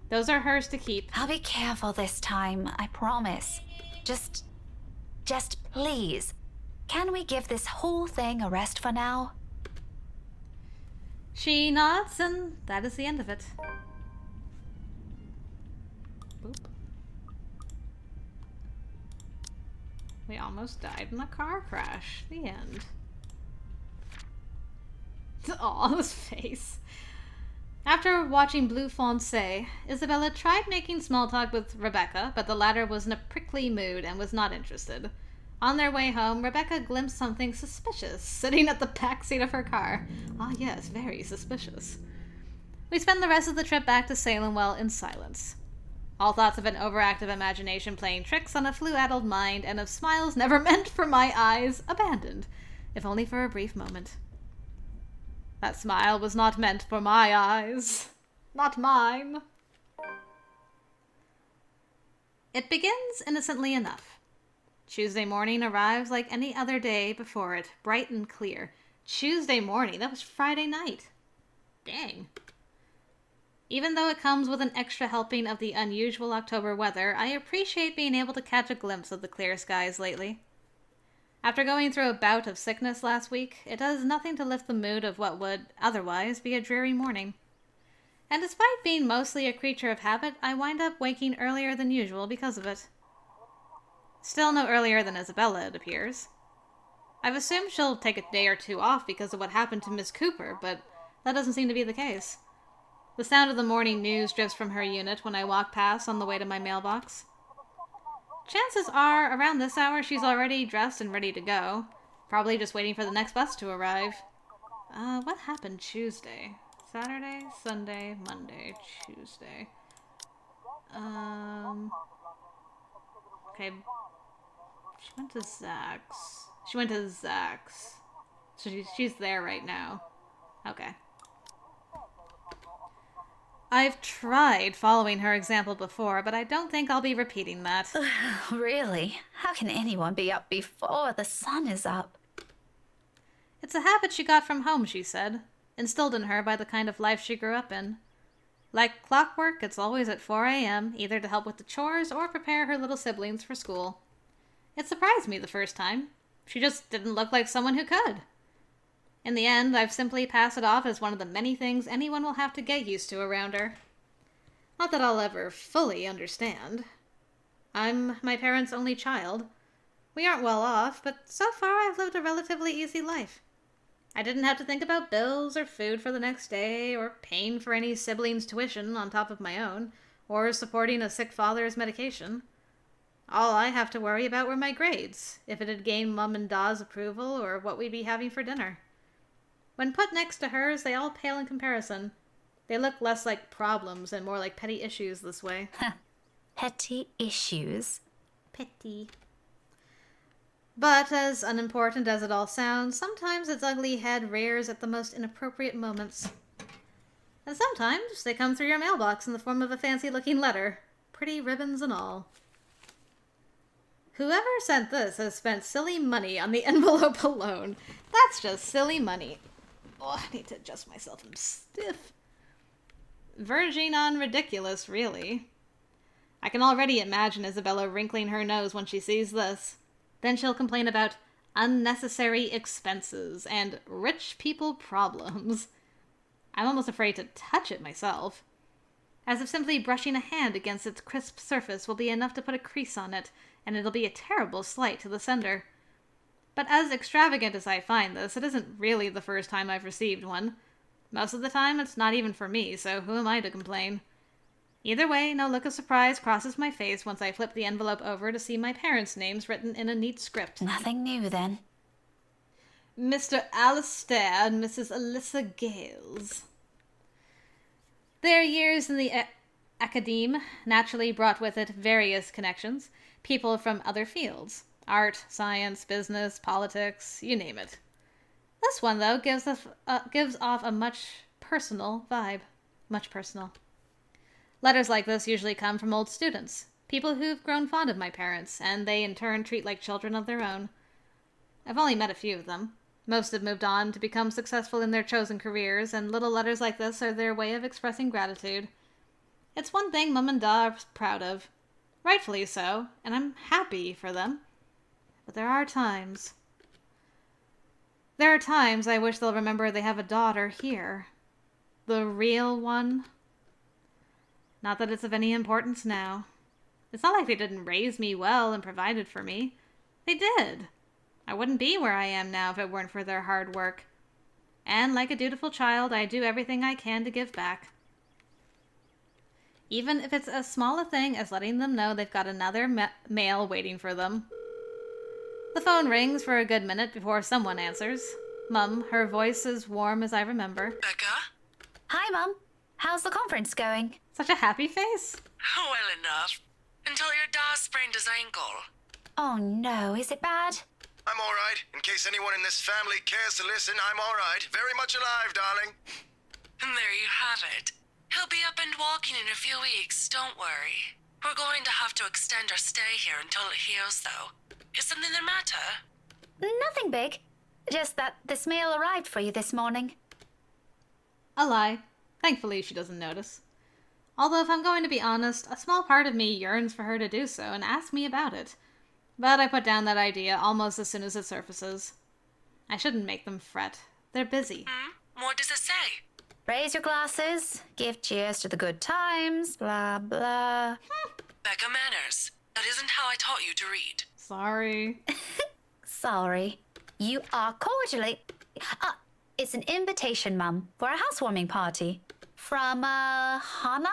Those are hers to keep. I'll be careful this time, I promise. Just please, can we give this whole thing a rest for now? She nods, and that is the end of it. Boop. We almost died in a car crash. The end. Aw, his face. After watching Blue Foncé, Isabella tried making small talk with Rebecca, but the latter was in a prickly mood and was not interested. On their way home, Rebecca glimpsed something suspicious sitting at the back seat of her car. Ah yes, very suspicious. We spend the rest of the trip back to Salemwell in silence. All thoughts of an overactive imagination playing tricks on a flu-addled mind and of smiles never meant for my eyes abandoned, if only for a brief moment. That smile was not meant for my eyes. Not mine. It begins innocently enough. Tuesday morning arrives like any other day before it, bright and clear. Tuesday morning? That was Friday night. Dang. Even though it comes with an extra helping of the unusual October weather, I appreciate being able to catch a glimpse of the clear skies lately. After going through a bout of sickness last week, it does nothing to lift the mood of what would otherwise be a dreary morning. And despite being mostly a creature of habit, I wind up waking earlier than usual because of it. Still no earlier than Isabella, it appears. I've assumed she'll take a day or two off because of what happened to Miss Cooper, but that doesn't seem to be the case. The sound of the morning news drifts from her unit when I walk past on the way to my mailbox. Chances are, around this hour, she's already dressed and ready to go. Probably just waiting for the next bus to arrive. What happened Tuesday? Saturday, Sunday, Monday, Tuesday. Okay. She went to Zach's. So she's there right now. Okay. I've tried following her example before, but I don't think I'll be repeating that. Really? How can anyone be up before the sun is up? It's a habit she got from home, she said, instilled in her by the kind of life she grew up in. Like clockwork, it's always at 4 a.m., either to help with the chores or prepare her little siblings for school. It surprised me the first time. She just didn't look like someone who could. In the end, I've simply passed it off as one of the many things anyone will have to get used to around her. Not that I'll ever fully understand. I'm my parents' only child. We aren't well off, but so far I've lived a relatively easy life. I didn't have to think about bills or food for the next day, or paying for any siblings' tuition on top of my own, or supporting a sick father's medication. All I have to worry about were my grades, if it had gained Mum and Da's approval, or what we'd be having for dinner. When put next to hers, they all pale in comparison. They look less like problems and more like petty issues this way. Petty issues? Petty. But as unimportant as it all sounds, sometimes its ugly head rears at the most inappropriate moments. And sometimes they come through your mailbox in the form of a fancy-looking letter, pretty ribbons and all. Whoever sent this has spent silly money on the envelope alone. That's just silly money. Oh, I need to adjust myself. I'm stiff. Verging on ridiculous, really. I can already imagine Isabella wrinkling her nose when she sees this. Then she'll complain about unnecessary expenses and rich people problems. I'm almost afraid to touch it myself. As if simply brushing a hand against its crisp surface will be enough to put a crease on it, and it'll be a terrible slight to the sender. But as extravagant as I find this, it isn't really the first time I've received one. Most of the time, it's not even for me, so who am I to complain? Either way, no look of surprise crosses my face once I flip the envelope over to see my parents' names written in a neat script. Nothing new, then. Mr. Alistair and Mrs. Alyssa Gales. Their years in the academe naturally brought with it various connections, people from other fields. Art, science, business, politics, you name it. This one, though, gives off a much personal vibe. Much personal. Letters like this usually come from old students, people who've grown fond of my parents, and they in turn treat like children of their own. I've only met a few of them. Most have moved on to become successful in their chosen careers, and little letters like this are their way of expressing gratitude. It's one thing Mum and Da are proud of. Rightfully so, and I'm happy for them. But there are times I wish they'll remember they have a daughter here. The real one. Not that it's of any importance now. It's not like they didn't raise me well and provided for me. They did. I wouldn't be where I am now if it weren't for their hard work. And like a dutiful child, I do everything I can to give back. Even if it's as small a thing as letting them know they've got another mail waiting for them. The phone rings for a good minute before someone answers. Mum, her voice as warm as I remember. Becca? Hi, Mum. How's the conference going? Such a happy face. Well enough. Until your dad sprained his ankle. Oh no, is it bad? I'm alright. In case anyone in this family cares to listen, I'm alright. Very much alive, darling. And there you have it. He'll be up and walking in a few weeks, don't worry. We're going to have to extend our stay here until it heals, though. Is something the matter? Nothing big. Just that this mail arrived for you this morning. A lie. Thankfully, she doesn't notice. Although if I'm going to be honest, a small part of me yearns for her to do so and ask me about it. But I put down that idea almost as soon as it surfaces. I shouldn't make them fret. They're busy. What does it say? Raise your glasses, give cheers to the good times, blah, blah. Becca manners. That isn't how I taught you to read. Sorry. Sorry. You are cordially... it's an invitation, Mum, for a housewarming party. From, Hannah?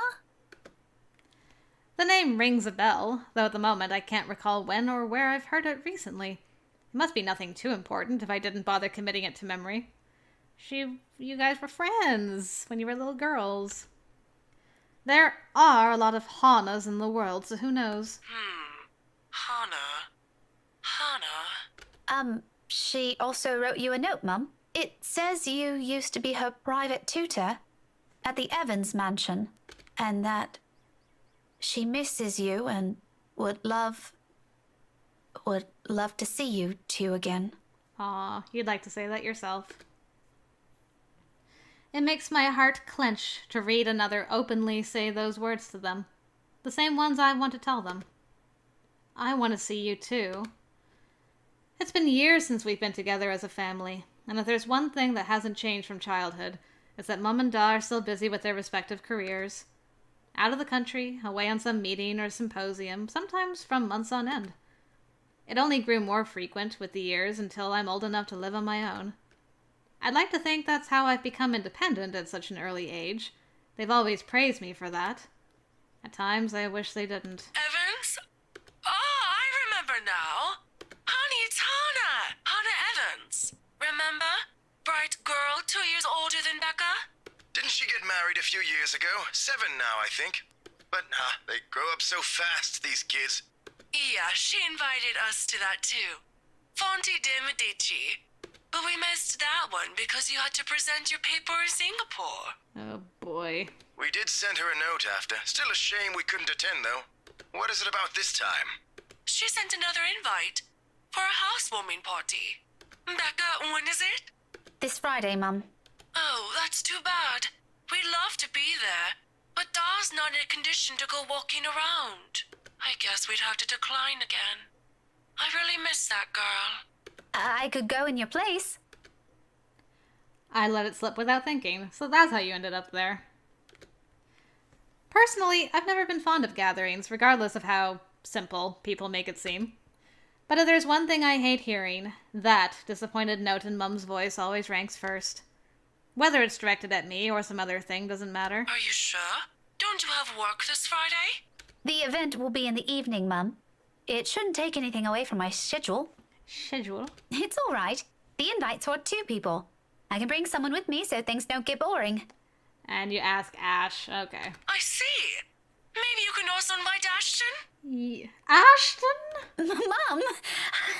The name rings a bell, though at the moment I can't recall when or where I've heard it recently. It must be nothing too important if I didn't bother committing it to memory. You guys were friends when you were little girls. There are a lot of Hannahs in the world, so who knows? Hannah. She also wrote you a note, Mum. It says you used to be her private tutor at the Evans mansion, and that she misses you and would love to see you two again. Aw, you'd like to say that yourself. It makes my heart clench to read another openly say those words to them. The same ones I want to tell them. I want to see you too. It's been years since we've been together as a family, and if there's one thing that hasn't changed from childhood, it's that Mum and Da are still busy with their respective careers. Out of the country, away on some meeting or symposium, sometimes from months on end. It only grew more frequent with the years until I'm old enough to live on my own. I'd like to think that's how I've become independent at such an early age. They've always praised me for that. At times, I wish they didn't. Evans? Oh, I remember now. Honey, it's Hannah. Hannah Evans. Remember? Bright girl, 2 years older than Becca? Didn't she get married a few years ago? 7 now, I think. But, they grow up so fast, these kids. Yeah, she invited us to that too. Fonte de Medici. But we missed that one because you had to present your paper in Singapore. Oh boy. We did send her a note after. Still a shame we couldn't attend, though. What is it about this time? She sent another invite for a housewarming party. Becca, when is it? This Friday, Mum. Oh, that's too bad. We'd love to be there, but Da's not in a condition to go walking around. I guess we'd have to decline again. I really miss that girl. I could go in your place. I let it slip without thinking, so that's how you ended up there. Personally, I've never been fond of gatherings, regardless of how simple people make it seem. But if there's one thing I hate hearing, that disappointed note in Mum's voice always ranks first. Whether it's directed at me or some other thing doesn't matter. Are you sure? Don't you have work this Friday? The event will be in the evening, Mum. It shouldn't take anything away from my schedule. Schedule? It's all right. The invite's for 2 people. I can bring someone with me so things don't get boring. And you ask Ash. Okay. I see. Maybe you can also invite Ashton? Ashton? Mum,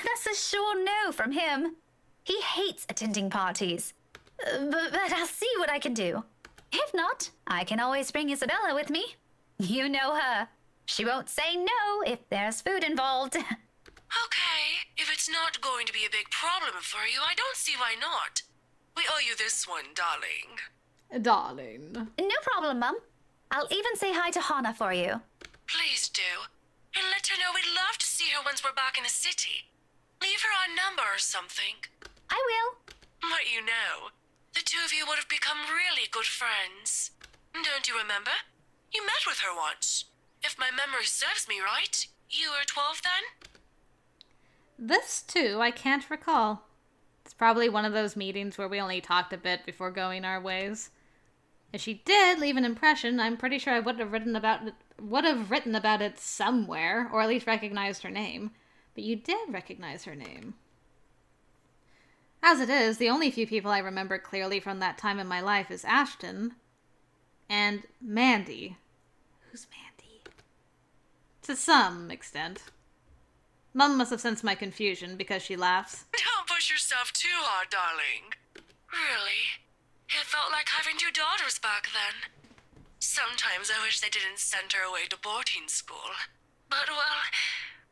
that's a sure no from him. He hates attending parties. But I'll see what I can do. If not, I can always bring Isabella with me. You know her. She won't say no if there's food involved. Okay, if it's not going to be a big problem for you, I don't see why not. We owe you this one, darling. Darling. No problem, Mum. I'll even say hi to Hannah for you. Please do. And let her know we'd love to see her once we're back in the city. Leave her our number or something. I will. But you know, the 2 of you would have become really good friends. Don't you remember? You met with her once. If my memory serves me right, you were 12 then? This, too, I can't recall. It's probably one of those meetings where we only talked a bit before going our ways. If she did leave an impression, I'm pretty sure I would have written about it somewhere, or at least recognized her name. But you did recognize her name. As it is, the only few people I remember clearly from that time in my life is Ashton and Mandy. Who's Mandy? To some extent. Mum must have sensed my confusion because she laughs. Don't push yourself too hard, darling. Really? It felt like having 2 daughters back then. Sometimes I wish they didn't send her away to boarding school. But, well,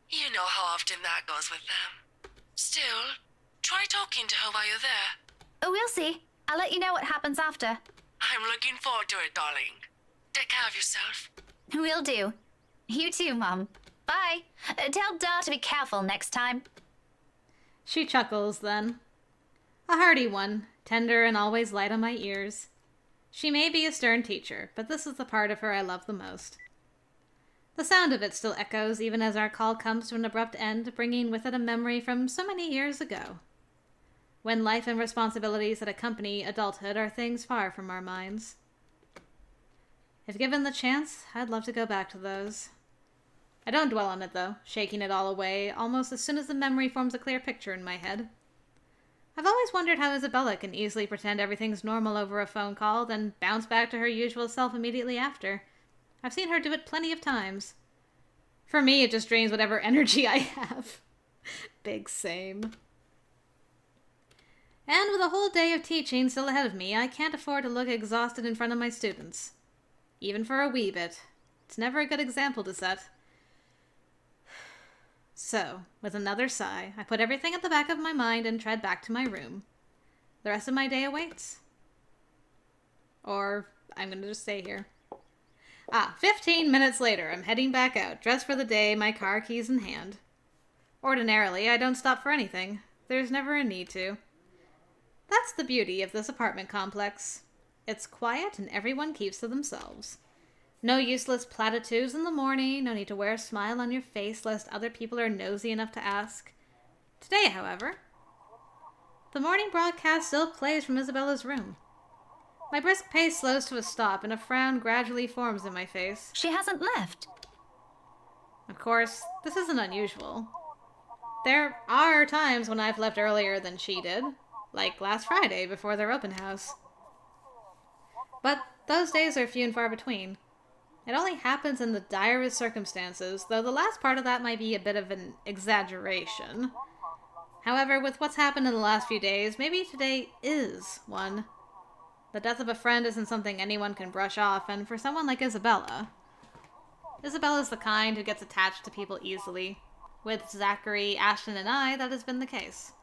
you know how often that goes with them. Still, try talking to her while you're there. Oh, we'll see. I'll let you know what happens after. I'm looking forward to it, darling. Take care of yourself. Will do. You too, Mom. Bye. Tell Da to be careful next time. She chuckles then. A hearty one, tender and always light on my ears. She may be a stern teacher, but this is the part of her I love the most. The sound of it still echoes even as our call comes to an abrupt end, bringing with it a memory from so many years ago, when life and responsibilities that accompany adulthood are things far from our minds. If given the chance, I'd love to go back to those. I don't dwell on it, though, shaking it all away almost as soon as the memory forms a clear picture in my head. I've always wondered how Isabella can easily pretend everything's normal over a phone call, then bounce back to her usual self immediately after. I've seen her do it plenty of times. For me, it just drains whatever energy I have. Big same. And with a whole day of teaching still ahead of me, I can't afford to look exhausted in front of my students. Even for a wee bit. It's never a good example to set. So, with another sigh, I put everything at the back of my mind and tread back to my room. The rest of my day awaits. Or, I'm going to just stay here. 15 minutes later, I'm heading back out, dressed for the day, my car keys in hand. Ordinarily, I don't stop for anything. There's never a need to. That's the beauty of this apartment complex. It's quiet and everyone keeps to themselves. No useless platitudes in the morning, no need to wear a smile on your face lest other people are nosy enough to ask. Today, however, the morning broadcast still plays from Isabella's room. My brisk pace slows to a stop and a frown gradually forms in my face. She hasn't left. Of course, this isn't unusual. There are times when I've left earlier than she did, like last Friday before their open house. But those days are few and far between. It only happens in the direst circumstances, though the last part of that might be a bit of an exaggeration. However, with what's happened in the last few days, maybe today is one. The death of a friend isn't something anyone can brush off, and for someone like Isabella's the kind who gets attached to people easily. With Zachary, Ashton, and I, that has been the case.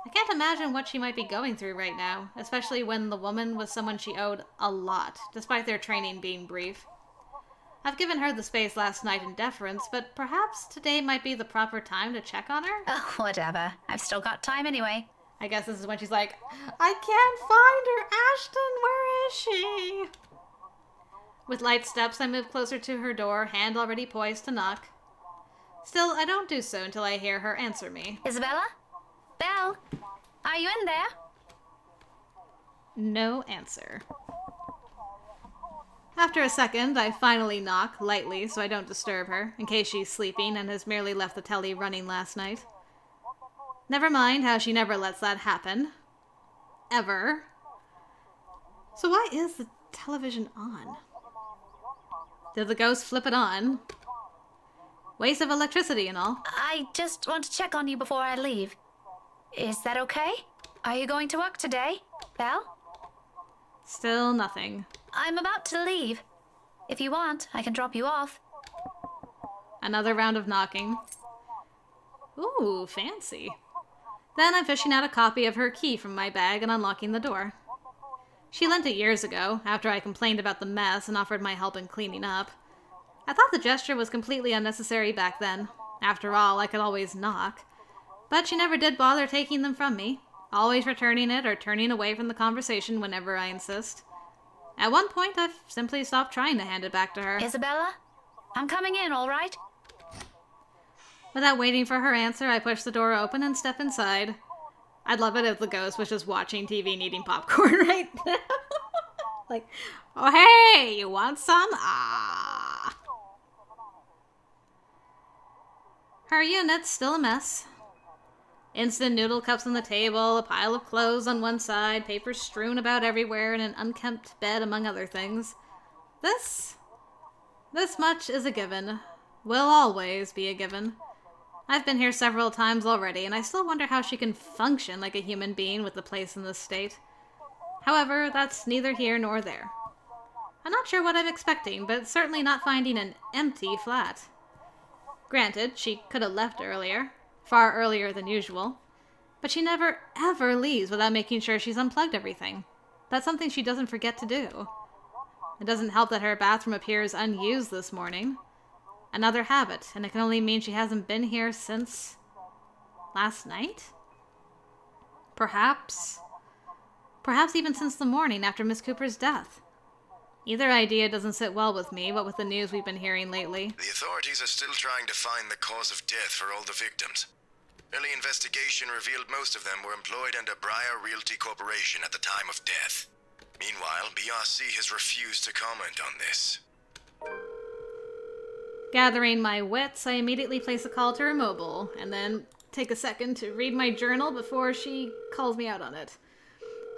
I can't imagine what she might be going through right now, especially when the woman was someone she owed a lot, despite their training being brief. I've given her the space last night in deference, but perhaps today might be the proper time to check on her? Oh, whatever. I've still got time anyway. I guess this is when she's like, I can't find her, Ashton, where is she? With light steps, I move closer to her door, hand already poised to knock. Still, I don't do so until I hear her answer me. Isabella? Belle? Are you in there? No answer. After a second, I finally knock, lightly, so I don't disturb her, in case she's sleeping and has merely left the telly running last night. Never mind how she never lets that happen. Ever. So why is the television on? Did the ghost flip it on? Waste of electricity and all. I just want to check on you before I leave. Is that okay? Are you going to work today, Belle? Still nothing. I'm about to leave. If you want, I can drop you off. Another round of knocking. Ooh, fancy. Then I'm fishing out a copy of her key from my bag and unlocking the door. She lent it years ago, after I complained about the mess and offered my help in cleaning up. I thought the gesture was completely unnecessary back then. After all, I could always knock. But she never did bother taking them from me, always returning it or turning away from the conversation whenever I insist. At one point, I've simply stopped trying to hand it back to her. Isabella? I'm coming in, all right? Without waiting for her answer, I push the door open and step inside. I'd love it if the ghost was just watching TV and eating popcorn right now. Like, oh hey, you want some? Ah. Her unit's still a mess. Instant noodle cups on the table, a pile of clothes on one side, papers strewn about everywhere, and an unkempt bed among other things. This much is a given. Will always be a given. I've been here several times already, and I still wonder how she can function like a human being with the place in this state. However, that's neither here nor there. I'm not sure what I'm expecting, but certainly not finding an empty flat. Granted, she could have left earlier, far earlier than usual, but she never ever leaves without making sure she's unplugged everything. That's something she doesn't forget to do. It doesn't help that her bathroom appears unused this morning. Another habit, and it can only mean she hasn't been here since... last night? Perhaps even since the morning after Miss Cooper's death. Either idea doesn't sit well with me, what with the news we've been hearing lately. The authorities are still trying to find the cause of death for all the victims. Early investigation revealed most of them were employed under Briar Realty Corporation at the time of death. Meanwhile, BRC has refused to comment on this. Gathering my wits, I immediately place a call to her mobile, and then take a second to read my journal before she calls me out on it.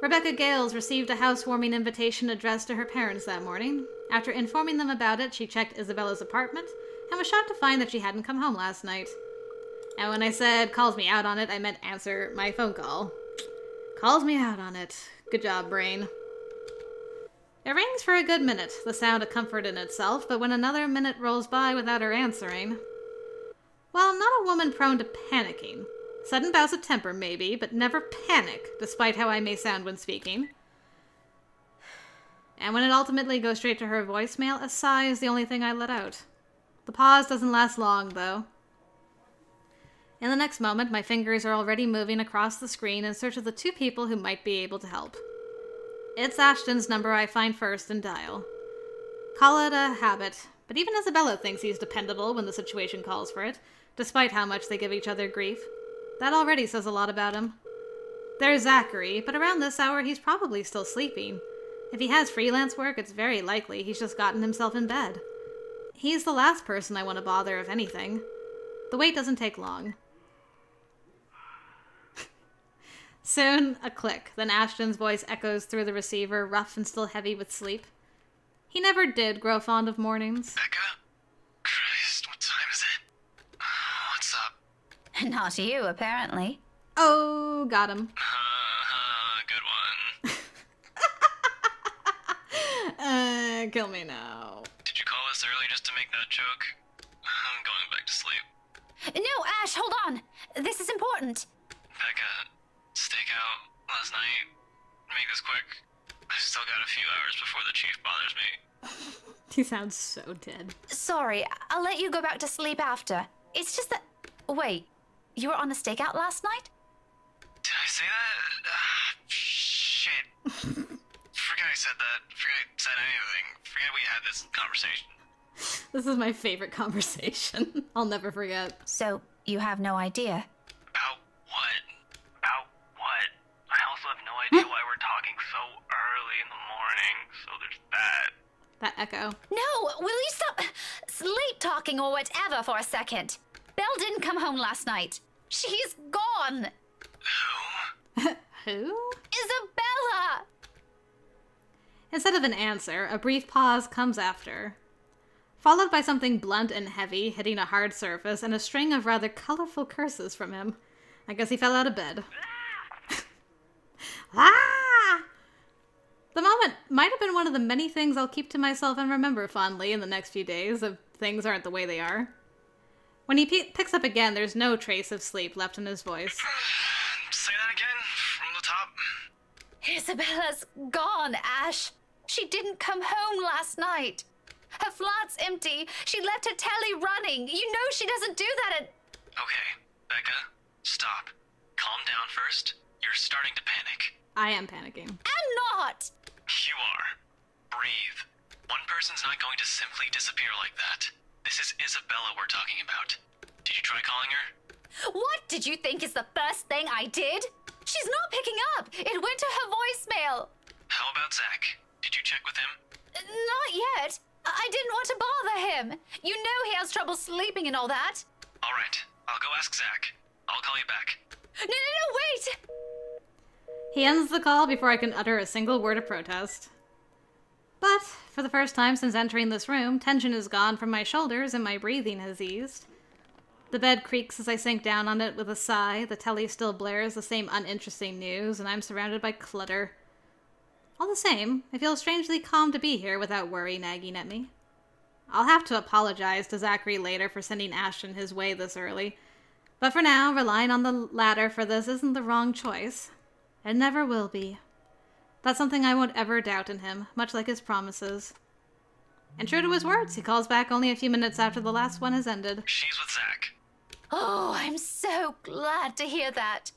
Rebecca Gales received a housewarming invitation addressed to her parents that morning. After informing them about it, she checked Isabella's apartment, and was shocked to find that she hadn't come home last night. And when I said calls me out on it, I meant answer my phone call. Calls me out on it. Good job, brain. It rings for a good minute, the sound a comfort in itself, but when another minute rolls by without her answering... Well, not a woman prone to panicking. Sudden bouts of temper, maybe, but never panic, despite how I may sound when speaking. And when it ultimately goes straight to her voicemail, a sigh is the only thing I let out. The pause doesn't last long, though. In the next moment, my fingers are already moving across the screen in search of the two people who might be able to help. It's Ashton's number I find first and dial. Call it a habit, but even Isabella thinks he's dependable when the situation calls for it, despite how much they give each other grief. That already says a lot about him. There's Zachary, but around this hour he's probably still sleeping. If he has freelance work, it's very likely he's just gotten himself in bed. He's the last person I want to bother, if anything. The wait doesn't take long. Soon, a click, then Ashton's voice echoes through the receiver, rough and still heavy with sleep. He never did grow fond of mornings. Becca? Christ, what time is it? What's up? Not you, apparently. Oh, got him. Good one. Kill me now. Did you call us early just to make that joke? I'm going back to sleep. No, Ash, hold on. This is important. Becca, stakeout last night. Make this quick. I've still got a few hours before the chief bothers me. He sounds so dead. Sorry, I'll let you go back to sleep after. It's just that... Wait, you were on a stakeout last night? Did I say that? Shit. Forget I said that. Forget I said anything. Forget we had this conversation. This is my favorite conversation. I'll never forget. So, you have no idea? About what? About what? I also have no idea why we're talking so early in the morning, so there's that. That echo. No, will you stop sleep talking or whatever for a second? Belle didn't come home last night. She's gone. Who? Who? Isabella! Instead of an answer, a brief pause comes after, followed by something blunt and heavy hitting a hard surface and a string of rather colorful curses from him. I guess he fell out of bed. Ah! The moment might have been one of the many things I'll keep to myself and remember fondly in the next few days if things aren't the way they are. When he picks up again, there's no trace of sleep left in his voice. Say that again, from the top. Isabella's gone, Ash. She didn't come home last night. Her flat's empty. She left her telly running. You know she doesn't do that at... Okay, Becca, stop. Calm down first. You're starting to panic. I am panicking. I'm not! You are. Breathe. One person's not going to simply disappear like that. This is Isabella we're talking about. Did you try calling her? What did you think is the first thing I did? She's not picking up. It went to her voicemail. How about Zach? Did you check with him? Not yet. I didn't want to bother him. You know he has trouble sleeping and all that. All right, I'll go ask Zach. I'll call you back. No, wait! He ends the call before I can utter a single word of protest. But, for the first time since entering this room, tension is gone from my shoulders and my breathing has eased. The bed creaks as I sink down on it with a sigh, the telly still blares the same uninteresting news, and I'm surrounded by clutter. All the same, it feels strangely calm to be here without worry nagging at me. I'll have to apologize to Zachary later for sending Ashton his way this early, but for now, relying on the latter for this isn't the wrong choice. It never will be. That's something I won't ever doubt in him, much like his promises. And true to his words, he calls back only a few minutes after the last one has ended. She's with Zach. Oh, I'm so glad to hear that.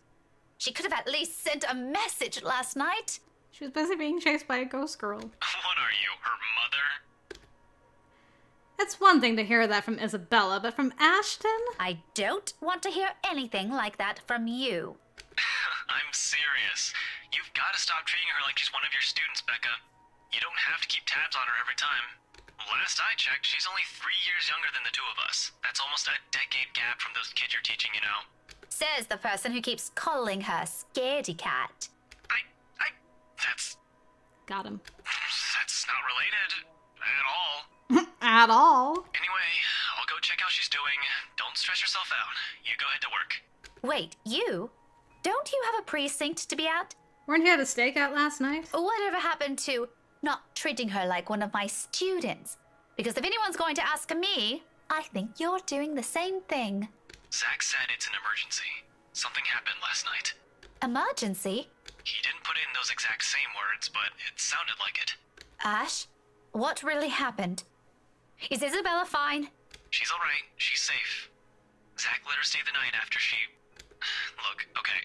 She could have at least sent a message last night. She was busy being chased by a ghost girl. What are you, her mother? It's one thing to hear that from Isabella, but from Ashton? I don't want to hear anything like that from you. I'm serious. You've got to stop treating her like she's one of your students, Becca. You don't have to keep tabs on her every time. Last I checked, she's only 3 years younger than the two of us. That's almost a decade gap from those kids you're teaching, you know. Says the person who keeps calling her Scaredy Cat. That's Got him. not related at all. At all? Anyway, I'll go check how she's doing. Don't stress yourself out. You go ahead to work. Wait, you? Don't you have a precinct to be at? Weren't you at a stakeout last night? Whatever happened to not treating her like one of my students? Because if anyone's going to ask me, I think you're doing the same thing. Zach said it's an emergency. Something happened last night. Emergency? He didn't put in those exact same words, but it sounded like it. Ash, what really happened? Is Isabella fine? She's alright. She's safe. Zach let her stay the night after she... Look, okay.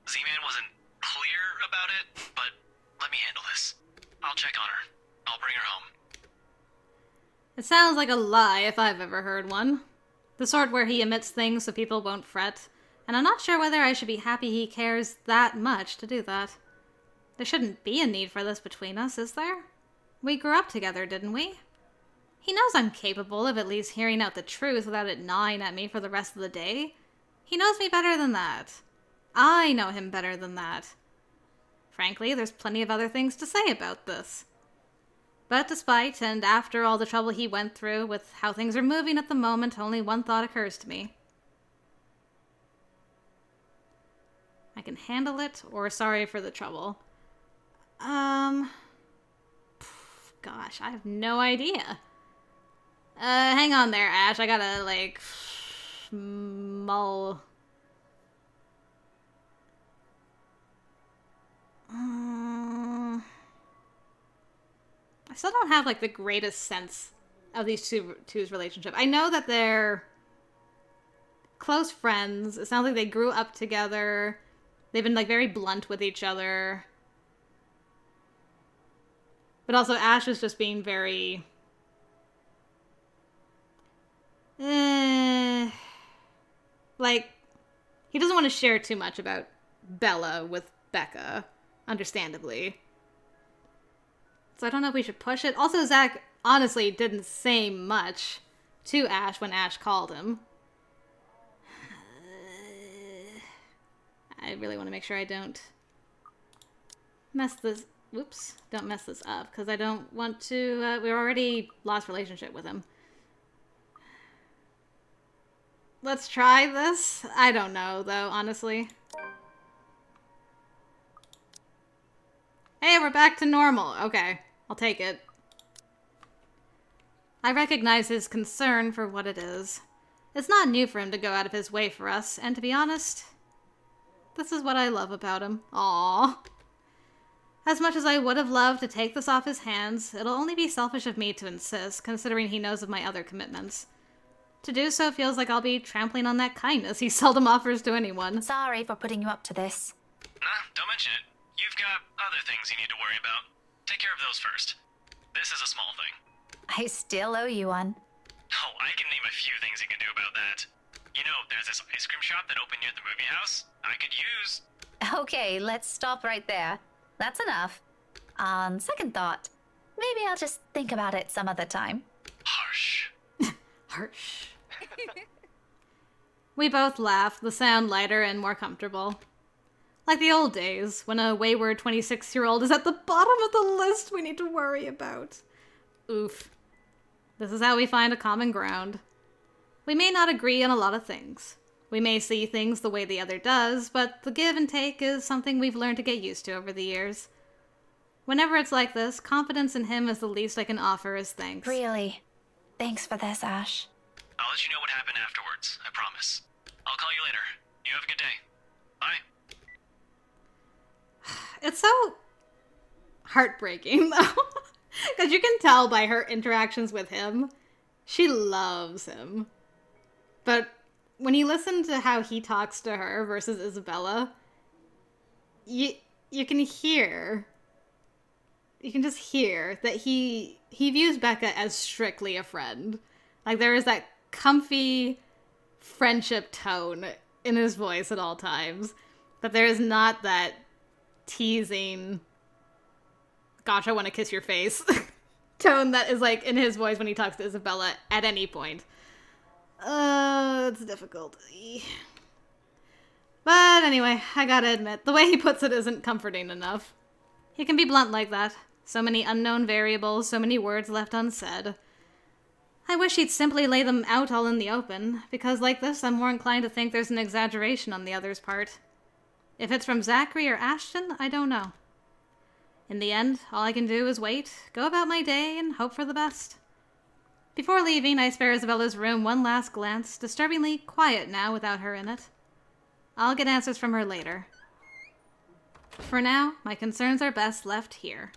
Z-Man wasn't clear about it, but let me handle this. I'll check on her. I'll bring her home. It sounds like a lie if I've ever heard one. The sort where he omits things so people won't fret. And I'm not sure whether I should be happy he cares that much to do that. There shouldn't be a need for this between us, is there? We grew up together, didn't we? He knows I'm capable of at least hearing out the truth without it gnawing at me for the rest of the day. He knows me better than that. I know him better than that. Frankly, there's plenty of other things to say about this. But despite and after all the trouble he went through with how things are moving at the moment, only one thought occurs to me. I can handle it, or sorry for the trouble. Gosh, I have no idea. Hang on there, Ash. I gotta, mull. I still don't have, the greatest sense of these two's relationship. I know that they're close friends. It sounds like they grew up together. They've been, very blunt with each other. But also, Ash is just being very... he doesn't want to share too much about Bella with Becca, understandably. So I don't know if we should push it. Also, Zach honestly didn't say much to Ash when Ash called him. I really want to make sure I don't mess this... Whoops. Don't mess this up, because I don't want to... we already lost relationship with him. Let's try this. I don't know, though, honestly. Hey, we're back to normal. Okay, I'll take it. I recognize his concern for what it is. It's not new for him to go out of his way for us, and to be honest, this is what I love about him. Aww. As much as I would have loved to take this off his hands, it'll only be selfish of me to insist, considering he knows of my other commitments. To do so feels like I'll be trampling on that kindness he seldom offers to anyone. Sorry for putting you up to this. Nah, don't mention it. You've got other things you need to worry about. Take care of those first. This is a small thing. I still owe you one. Oh, I can name a few things you can do about that. You know, there's this ice cream shop that opened near the movie house. I could use... Okay, let's stop right there. That's enough. On second thought, maybe I'll just think about it some other time. Harsh. Harsh. We both laughed, the sound lighter and more comfortable. Like the old days, when a wayward 26-year-old is at the bottom of the list we need to worry about. Oof. This is how we find a common ground. We may not agree on a lot of things. We may see things the way the other does, but the give and take is something we've learned to get used to over the years. Whenever it's like this, confidence in him is the least I can offer as thanks. Really. Thanks for this, Ash. I'll let you know what happened afterwards, I promise. I'll call you later. You have a good day. Bye. It's so heartbreaking, though. Because you can tell by her interactions with him, she loves him. But when you listen to how he talks to her versus Isabella, you can hear, you can just hear that he views Becca as strictly a friend. Like, there is that comfy friendship tone in his voice at all times. But there is not that teasing, gosh, I want to kiss your face tone that is like in his voice when he talks to Isabella at any point. It's difficult. But anyway, I gotta admit, the way he puts it isn't comforting enough. He can be blunt like that. So many unknown variables, so many words left unsaid. I wish he'd simply lay them out all in the open, because like this, I'm more inclined to think there's an exaggeration on the other's part. If it's from Zachary or Ashton, I don't know. In the end, all I can do is wait, go about my day, and hope for the best. Before leaving, I spare Isabella's room one last glance, disturbingly quiet now without her in it. I'll get answers from her later. For now, my concerns are best left here.